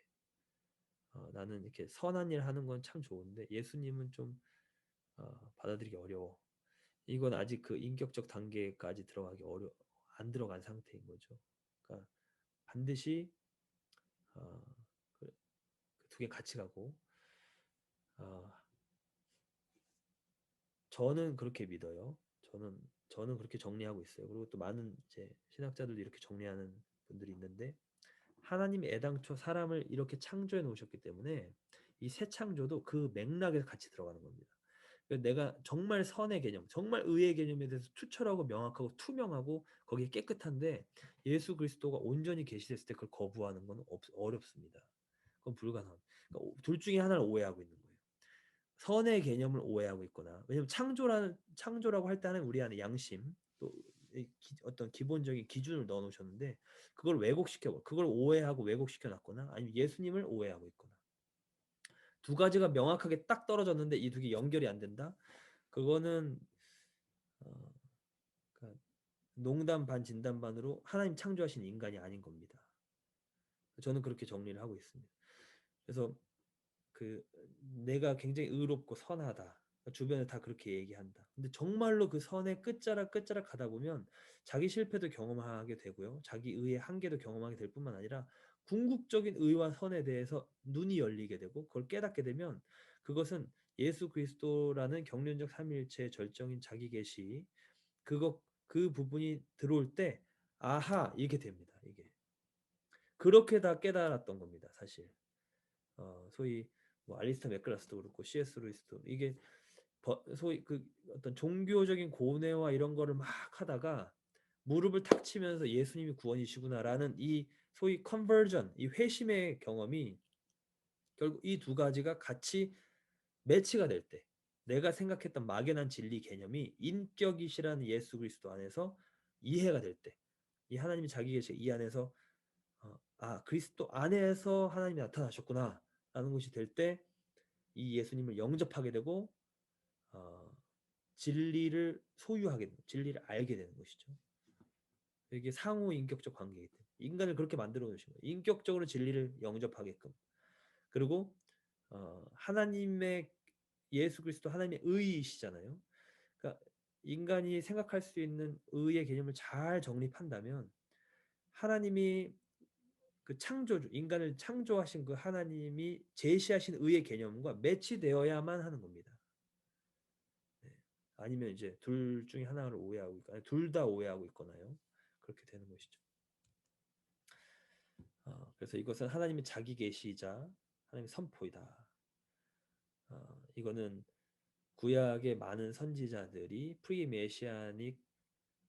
나는 이렇게 선한 일 하는 건 참 좋은데 예수님은 좀 받아들이기 어려워. 이건 아직 그 인격적 단계까지 안 들어간 상태인 거죠. 그러니까 반드시 어, 두 개 같이 가고 어, 저는 그렇게 믿어요. 저는 그렇게 정리하고 있어요. 그리고 또 많은 이제 신학자들도 이렇게 정리하는 분들이 있는데 하나님이 애당초 사람을 이렇게 창조해 놓으셨기 때문에 이 새 창조도 그 맥락에서 같이 들어가는 겁니다. 내가 정말 선의 개념, 정말 의의 개념에 대해서 투철하고 명확하고 투명하고 거기에 깨끗한데 예수 그리스도가 온전히 계시됐을 때 그걸 거부하는 건 어렵습니다. 그건 불가능합니다. 그러니까 둘 중에 하나를 오해하고 있는 거예요. 선의 개념을 오해하고 있거나 왜냐면 창조라고 할 때는 우리 안에 양심 또 어떤 기본적인 기준을 넣어 놓으셨는데 그걸 왜곡시켜 그걸 오해하고 왜곡시켜 놨거나 아니면 예수님을 오해하고 있거나 두 가지가 명확하게 딱 떨어졌는데 이 두 개 연결이 안 된다. 그거는 어, 그러니까 농담 반 진담 반으로 하나님 창조하신 인간이 아닌 겁니다. 저는 그렇게 정리를 하고 있습니다. 그래서 그 내가 굉장히 의롭고 선하다. 주변에 다 그렇게 얘기한다. 근데 정말로 그 선의 끝자락 가다 보면 자기 실패도 경험하게 되고요. 자기 의의 한계도 경험하게 될 뿐만 아니라 궁극적인 의와 선에 대해서 눈이 열리게 되고 그걸 깨닫게 되면 그것은 예수 그리스도라는 경륜적 삼위일체의 절정인 자기 계시 그 부분이 들어올 때 아하 이렇게 됩니다. 이게 그렇게 다 깨달았던 겁니다. 사실 소위 뭐 알리스터 맥글라스도 그렇고 C.S. 루이스도 이게 소위 그 어떤 종교적인 고뇌와 이런 거를 막 하다가 무릎을 탁 치면서 예수님이 구원이시구나라는 이 소위 컨버전, 이 회심의 경험이 결국 이 두 가지가 같이 매치가 될 때 내가 생각했던 막연한 진리 개념이 인격이시라는 예수 그리스도 안에서 이해가 될 때 이 하나님이 자기 계시 이 안에서 그리스도 안에서 하나님이 나타나셨구나 라는 것이 될 때 이 예수님을 영접하게 되고 어, 진리를 소유하게 되는 진리를 알게 되는 것이죠. 이게 상호 인격적 관계이기 때문에 인간을 그렇게 만들어 놓으신 거예요. 인격적으로 진리를 영접하게끔 그리고 하나님의 예수 그리스도 하나님의 의이시잖아요. 그러니까 인간이 생각할 수 있는 의의 개념을 잘 정립한다면 하나님이 그 창조주 인간을 창조하신 그 하나님이 제시하신 의의 개념과 매치되어야만 하는 겁니다. 네. 아니면 이제 둘 중에 하나를 오해하고 있거나 둘 다 오해하고 있거나요. 그렇게 되는 것이죠. 그래서 이것은 하나님의 자기 계시이자 하나님의 선포이다. 이거는 구약의 많은 선지자들이 프리 메시아닉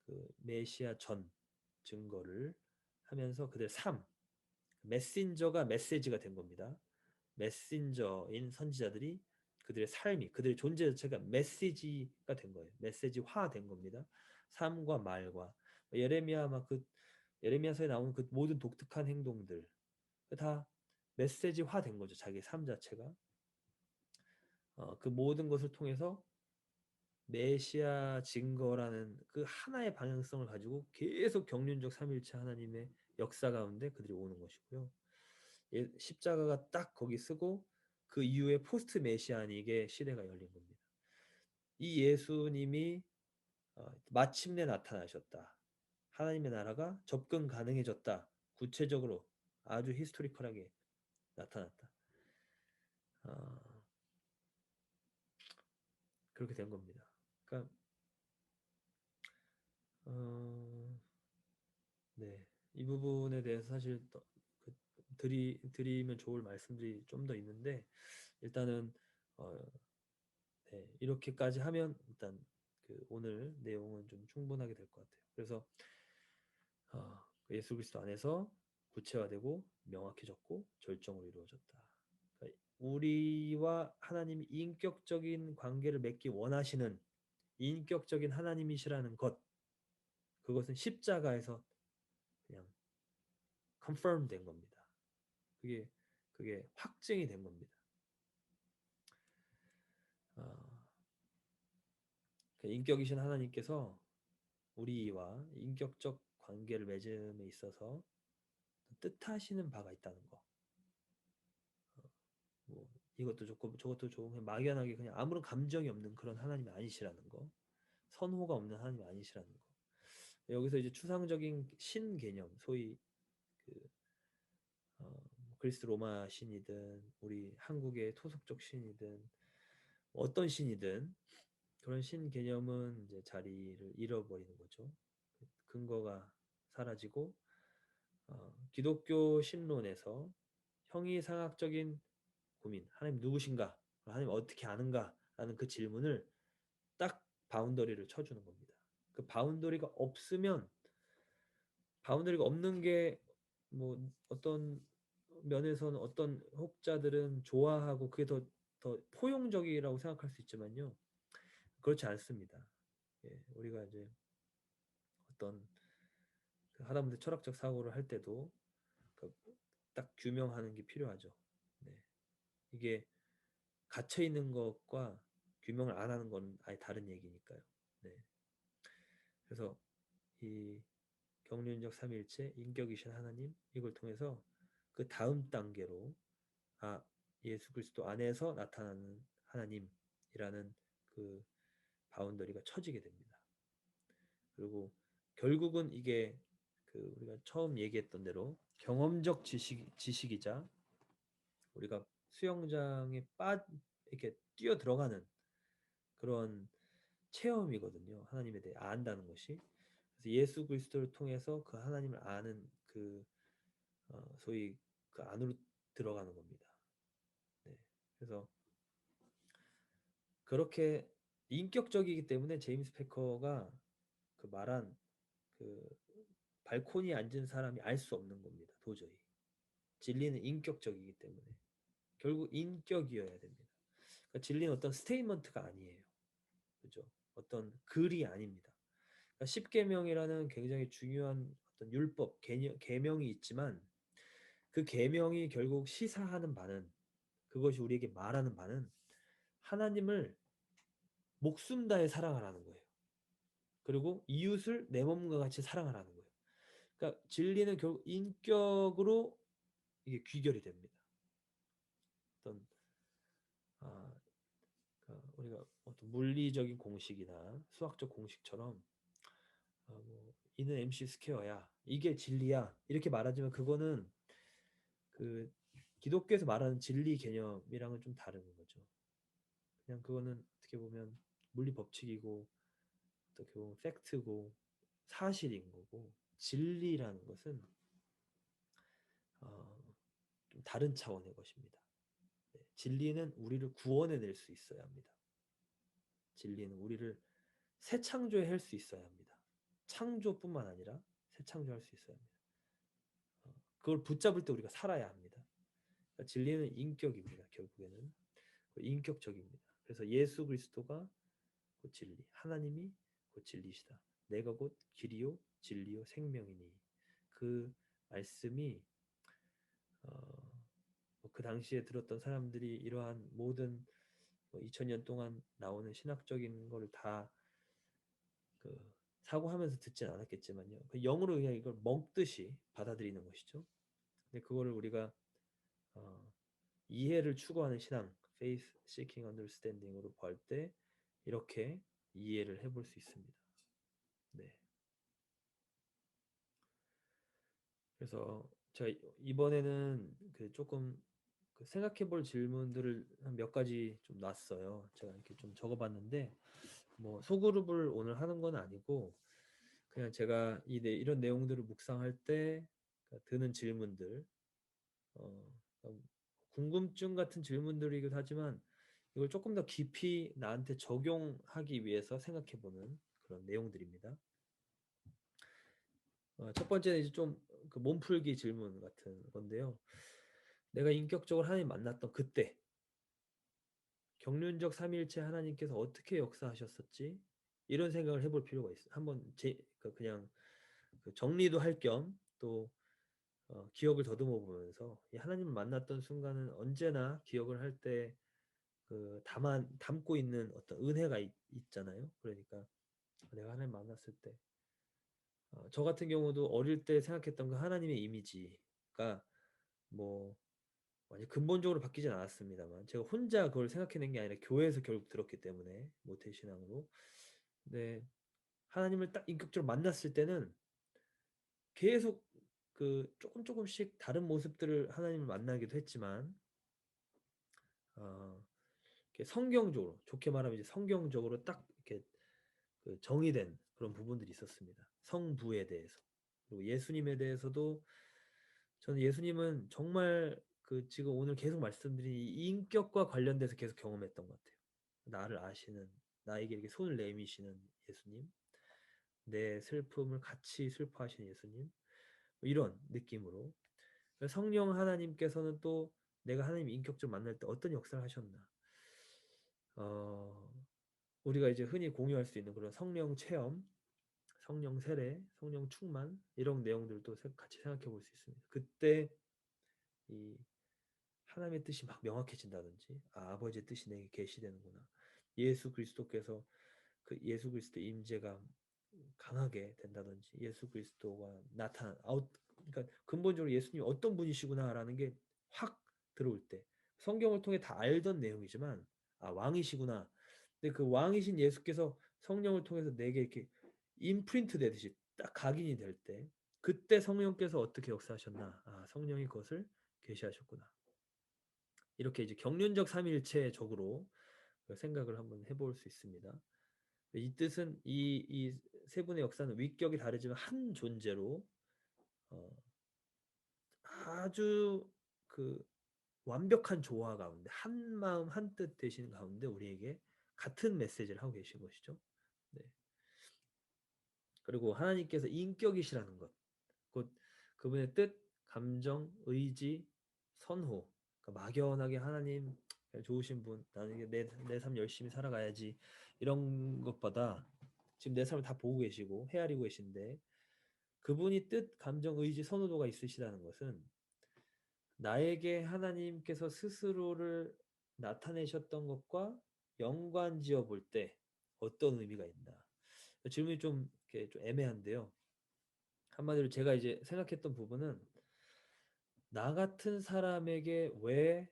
그 메시아 전 증거를 하면서 그들 삶 메신저가 메시지가 된 겁니다. 메신저인 선지자들이 그들의 삶이 그들의 존재 자체가 메시지가 된 거예요. 메시지화 된 겁니다. 삶과 말과 예레미야서에 나오는 그 모든 독특한 행동들 다 메시지화 된 거죠. 자기 삶 자체가 그 모든 것을 통해서 메시아 증거라는 그 하나의 방향성을 가지고 계속 경륜적 삼일체 하나님의 역사 가운데 그들이 오는 것이고요. 십자가가 딱 거기 쓰고 그 이후에 포스트 메시아닉의 시대가 열린 겁니다. 이 예수님이 마침내 나타나셨다. 하나님의 나라가 접근 가능해졌다. 구체적으로 아주 히스토리컬하게 나타났다. 어, 그렇게 된 겁니다. 그러니까 어, 네, 이 부분에 대해서 사실 그 드리면 좋을 말씀들이 좀 더 있는데 일단은 어, 네, 이렇게까지 하면 일단 그 오늘 내용은 좀 충분하게 될 것 같아요. 그래서 예수 그리스도 안에서 구체화되고 명확해졌고 절정으로 이루어졌다. 그러니까 우리와 하나님이 인격적인 관계를 맺기 원하시는 인격적인 하나님이시라는 것 그것은 십자가에서 그냥 confirm 된 겁니다. 그게 확증이 된 겁니다. 어, 인격이신 하나님께서 우리와 인격적 관계를 맺음에 있어서 뜻하시는 바가 있다는 거. 뭐 이것도 좋고 저것도 좋고 그냥 막연하게 그냥 아무런 감정이 없는 그런 하나님이 아니시라는 거. 선호가 없는 하나님이 아니시라는 거. 여기서 이제 추상적인 신 개념, 소위 그 그리스 로마 신이든 우리 한국의 토속적 신이든 어떤 신이든 그런 신 개념은 이제 자리를 잃어버리는 거죠. 근거가 사라지고 기독교 신론에서 형이상학적인 고민, 하나님 누구신가, 하나님 어떻게 아는가 라는 그 질문을 딱 바운더리를 쳐주는 겁니다. 그 바운더리가 없으면, 바운더리가 없는 게 뭐 어떤 면에서는 어떤 혹자들은 좋아하고 그게 더 포용적이라고 생각할 수 있지만요. 그렇지 않습니다. 예, 우리가 이제 어떤 그 하다못해 철학적 사고를 할 때도 그딱 규명하는 게 필요하죠. 네. 이게 갇혀 있는 것과 규명을 안 하는 건 아예 다른 얘기니까요. 네. 그래서 이 경륜적 삼위일체, 인격이신 하나님, 이걸 통해서 그 다음 단계로 아, 예수 그리스도 안에서 나타나는 하나님이라는 그 바운더리가 쳐지게 됩니다. 그리고 결국은 이게 그 우리가 처음 얘기했던 대로 경험적 지식이자 우리가 수영장에 이렇게 뛰어 들어가는 그런 체험이거든요. 하나님에 대해 안다는 것이. 그래서 예수 그리스도를 통해서 그 하나님을 아는 그 소위 그 안으로 들어가는 겁니다. 네. 그래서 그렇게 인격적이기 때문에 제임스 패커가 그 말한 그 발코니에 앉은 사람이 알 수 없는 겁니다. 도저히. 진리는 인격적이기 때문에 결국 인격이어야 됩니다. 그러니까 진리는 어떤 스테이트먼트가 아니에요. 그죠? 어떤 글이 아닙니다. 그러니까 십계명이라는 굉장히 중요한 어떤 율법 계명이 있지만 그 계명이 결국 시사하는 바는 그것이 우리에게 말하는 바는 하나님을 목숨 다해 사랑하라는 거예요. 그리고 이웃을 내 몸과 같이 사랑하라는 거예요. 그러니까 진리는 결국 인격으로 이게 귀결이 됩니다. 어떤 그러니까 우리가 어떤 물리적인 공식이나 수학적 공식처럼 뭐 이는 MC 스퀘어야 이게 진리야 이렇게 말하지만 그거는 그 기독교에서 말하는 진리 개념이랑은 좀 다른 거죠. 그냥 그거는 어떻게 보면 물리 법칙이고 어떻게 보면 팩트고 사실인 거고 진리라는 것은 어, 좀 다른 차원의 것입니다. 네, 진리는 우리를 구원해낼 수 있어야 합니다. 진리는 우리를 새 창조할 수 있어야 합니다. 창조뿐만 아니라 새 창조할 수 있어야 합니다. 그걸 붙잡을 때 우리가 살아야 합니다. 그러니까 진리는 인격입니다. 결국에는 인격적입니다. 그래서 예수 그리스도가 곧 진리, 하나님이 곧 진리시다. 내가 곧 길이요 진리요 생명이니 그 말씀이 그 당시에 들었던 사람들이 이러한 모든 2000년 동안 나오는 신학적인 거를 다 그 사고하면서 듣진 않았겠지만요. 그 영으로 그냥 이걸 먹듯이 받아들이는 것이죠. 근데 그거를 우리가 어, 이해를 추구하는 신앙, faith seeking understanding으로 볼 때 이렇게 이해를 해볼 수 있습니다. 네. 그래서 제가 이번에는 그 조금 그 생각해볼 질문들을 한 몇 가지 좀 놨어요. 제가 이렇게 좀 적어봤는데 뭐 소그룹을 오늘 하는 건 아니고 그냥 제가 이런 내용들을 묵상할 때 드는 질문들, 어, 궁금증 같은 질문들이기도 하지만 이걸 조금 더 깊이 나한테 적용하기 위해서 생각해보는 그런 내용들입니다. 첫 번째는 이제 좀그 몸풀기 질문 같은 건데요. 내가 인격적으로 하나님 만났던 그때 경륜적 삼위일체 하나님께서 어떻게 역사하셨었지? 이런 생각을 해볼 필요가 있어요. 한번 그냥 그 정리도 할 겸 또 기억을 더듬어 보면서 이 하나님을 만났던 순간은 언제나 기억을 할 때 그 담고 있는 어떤 은혜가 있잖아요. 그러니까 내가 하나님 만났을 때 저 같은 경우도 어릴 때 생각했던 그 하나님의 이미지가 뭐 완전 근본적으로 바뀌진 않았습니다만 제가 혼자 그걸 생각해낸 게 아니라 교회에서 결국 들었기 때문에 모태신앙으로 근데 하나님을 딱 인격적으로 만났을 때는 계속 그 조금씩 다른 모습들을 하나님을 만나기도 했지만 어, 성경적으로 좋게 말하면 이제 성경적으로 딱 이렇게 그 정의된 그런 부분들이 있었습니다. 성부에 대해서 그리고 예수님에 대해서도 저는 예수님은 정말 그 지금 오늘 계속 말씀드린 이 인격과 관련돼서 계속 경험했던 것 같아요. 나를 아시는, 나에게 이렇게 손을 내미시는 예수님, 내 슬픔을 같이 슬퍼하시는 예수님, 뭐 이런 느낌으로 성령 하나님께서는 또 내가 하나님 인격적으로 만날 때 어떤 역사를 하셨나? 어, 우리가 이제 흔히 공유할 수 있는 그런 성령 체험, 성령 세례, 성령 충만 이런 내용들도 같이 생각해 볼 수 있습니다. 그때 이 하나님의 뜻이 막 명확해진다든지, 아, 아버지의 뜻이 내게 계시되는구나. 예수 그리스도께서 그 예수 그리스도의 임재가 강하게 된다든지, 예수 그리스도가 그러니까 근본적으로 예수님이 어떤 분이시구나라는 게 확 들어올 때, 성경을 통해 다 알던 내용이지만, 아, 왕이시구나. 근데 그 왕이신 예수께서 성령을 통해서 내게 이렇게 임프린트 되듯이 딱 각인이 될 때, 그때 성령께서 어떻게 역사하셨나? 아, 성령이 그것을 계시하셨구나. 이렇게 이제 경륜적 삼위일체적으로 생각을 한번 해볼 수 있습니다. 이 뜻은 이 세 분의 역사는 위격이 다르지만 한 존재로 어, 아주 그 완벽한 조화 가운데 한 마음 한 뜻 되시는 가운데 우리에게 같은 메시지를 하고 계신 것이죠. 네. 그리고 하나님께서 인격이시라는 것, 곧 그분의 뜻, 감정, 의지, 선호, 그러니까 막연하게 하나님 좋으신 분, 나는 내 삶 열심히 살아가야지 이런 것보다 지금 내 삶을 다 보고 계시고 헤아리고 계신데 그분이 뜻, 감정, 의지, 선호도가 있으시다는 것은 나에게 하나님께서 스스로를 나타내셨던 것과 연관지어 볼 때 어떤 의미가 있나? 질문이 좀 이렇게 좀 애매한데요. 한마디로 제가 이제 생각했던 부분은 나 같은 사람에게 왜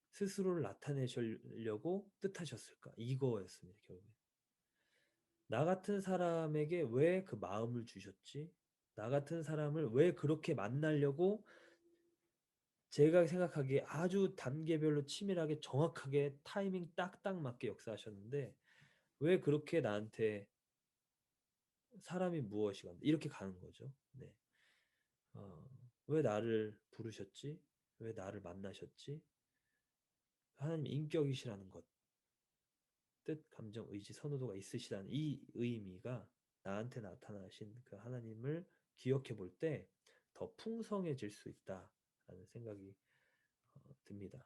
스스로를 나타내시려고 뜻하셨을까? 이거였습니다, 결국에. 나 같은 사람에게 왜 그 마음을 주셨지? 나 같은 사람을 왜 그렇게 만나려고 제가 생각하기에 아주 단계별로 치밀하게 정확하게 타이밍 딱딱 맞게 역사하셨는데 왜 그렇게 나한테 사람이 무엇이가 이렇게 가는 거죠. 네. 어, 왜 나를 부르셨지? 왜 나를 만나셨지? 하나님 인격이시라는 것, 뜻, 감정, 의지, 선호도가 있으시다는 이 의미가 나한테 나타나신 그 하나님을 기억해 볼 때 더 풍성해질 수 있다라는 생각이 듭니다.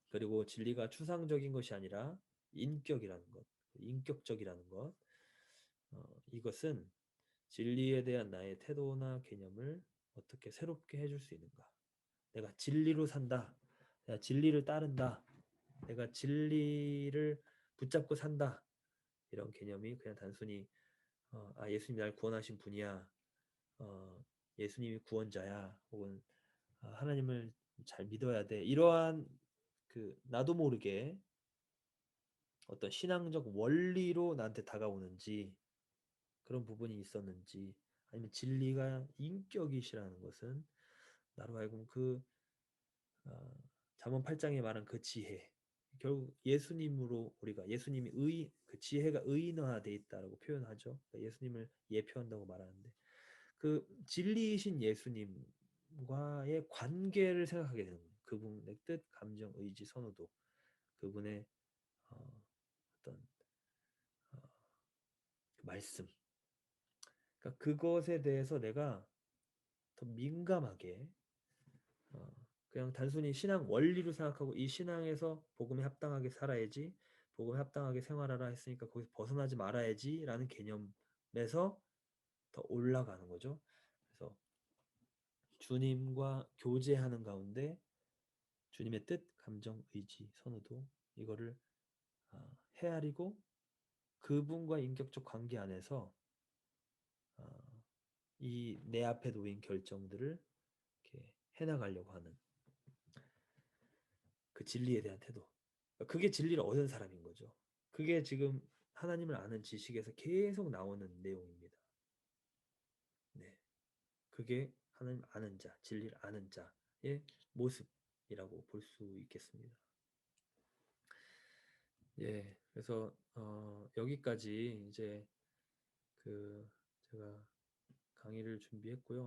그리고 진리가 추상적인 것이 아니라 인격이라는 것, 인격적이라는 것, 이것은 진리에 대한 나의 태도나 개념을 어떻게 새롭게 해줄 수 있는가? 내가 진리로 산다. 내가 진리를 따른다. 내가 진리를 붙잡고 산다. 이런 개념이 그냥 단순히 아, 예수님이 날 구원하신 분이야. 어, 예수님이 구원자야. 혹은 하나님을 잘 믿어야 돼. 이러한 그 나도 모르게 어떤 신앙적 원리로 나한테 다가오는지 그런 부분이 있었는지 아니면 진리가 인격이시라는 것은 나로 하여금 그 어, 잠언 8장에 말한 그 지혜 결국 예수님으로 우리가 예수님이 그 지혜가 의인화되어 있다라고 표현하죠. 그러니까 예수님을 예표한다고 말하는데 그 진리이신 예수님과의 관계를 생각하게 되는 거예요. 그분의 뜻, 감정, 의지, 선호도 그분의 어떤 어, 그 말씀 그러니까 그것에 대해서 내가 더 민감하게 어, 그냥 단순히 신앙 원리로 생각하고 이 신앙에서 복음에 합당하게 살아야지 복음에 합당하게 생활하라 했으니까 거기서 벗어나지 말아야지 라는 개념에서 더 올라가는 거죠. 그래서 주님과 교제하는 가운데 주님의 뜻, 감정, 의지, 선호도 이거를 헤아리고 그분과 인격적 관계 안에서 이 내 앞에 놓인 결정들을 이렇게 해나가려고 하는 그 진리에 대한 태도. 그게 진리를 얻은 사람인 거죠. 그게 지금 하나님을 아는 지식에서 계속 나오는 내용입니다. 네. 그게 하나님 아는 자, 진리를 아는 자의 모습이라고 볼 수 있겠습니다. 예. 그래서 여기까지 이제 그 제가 강의를 준비했고요.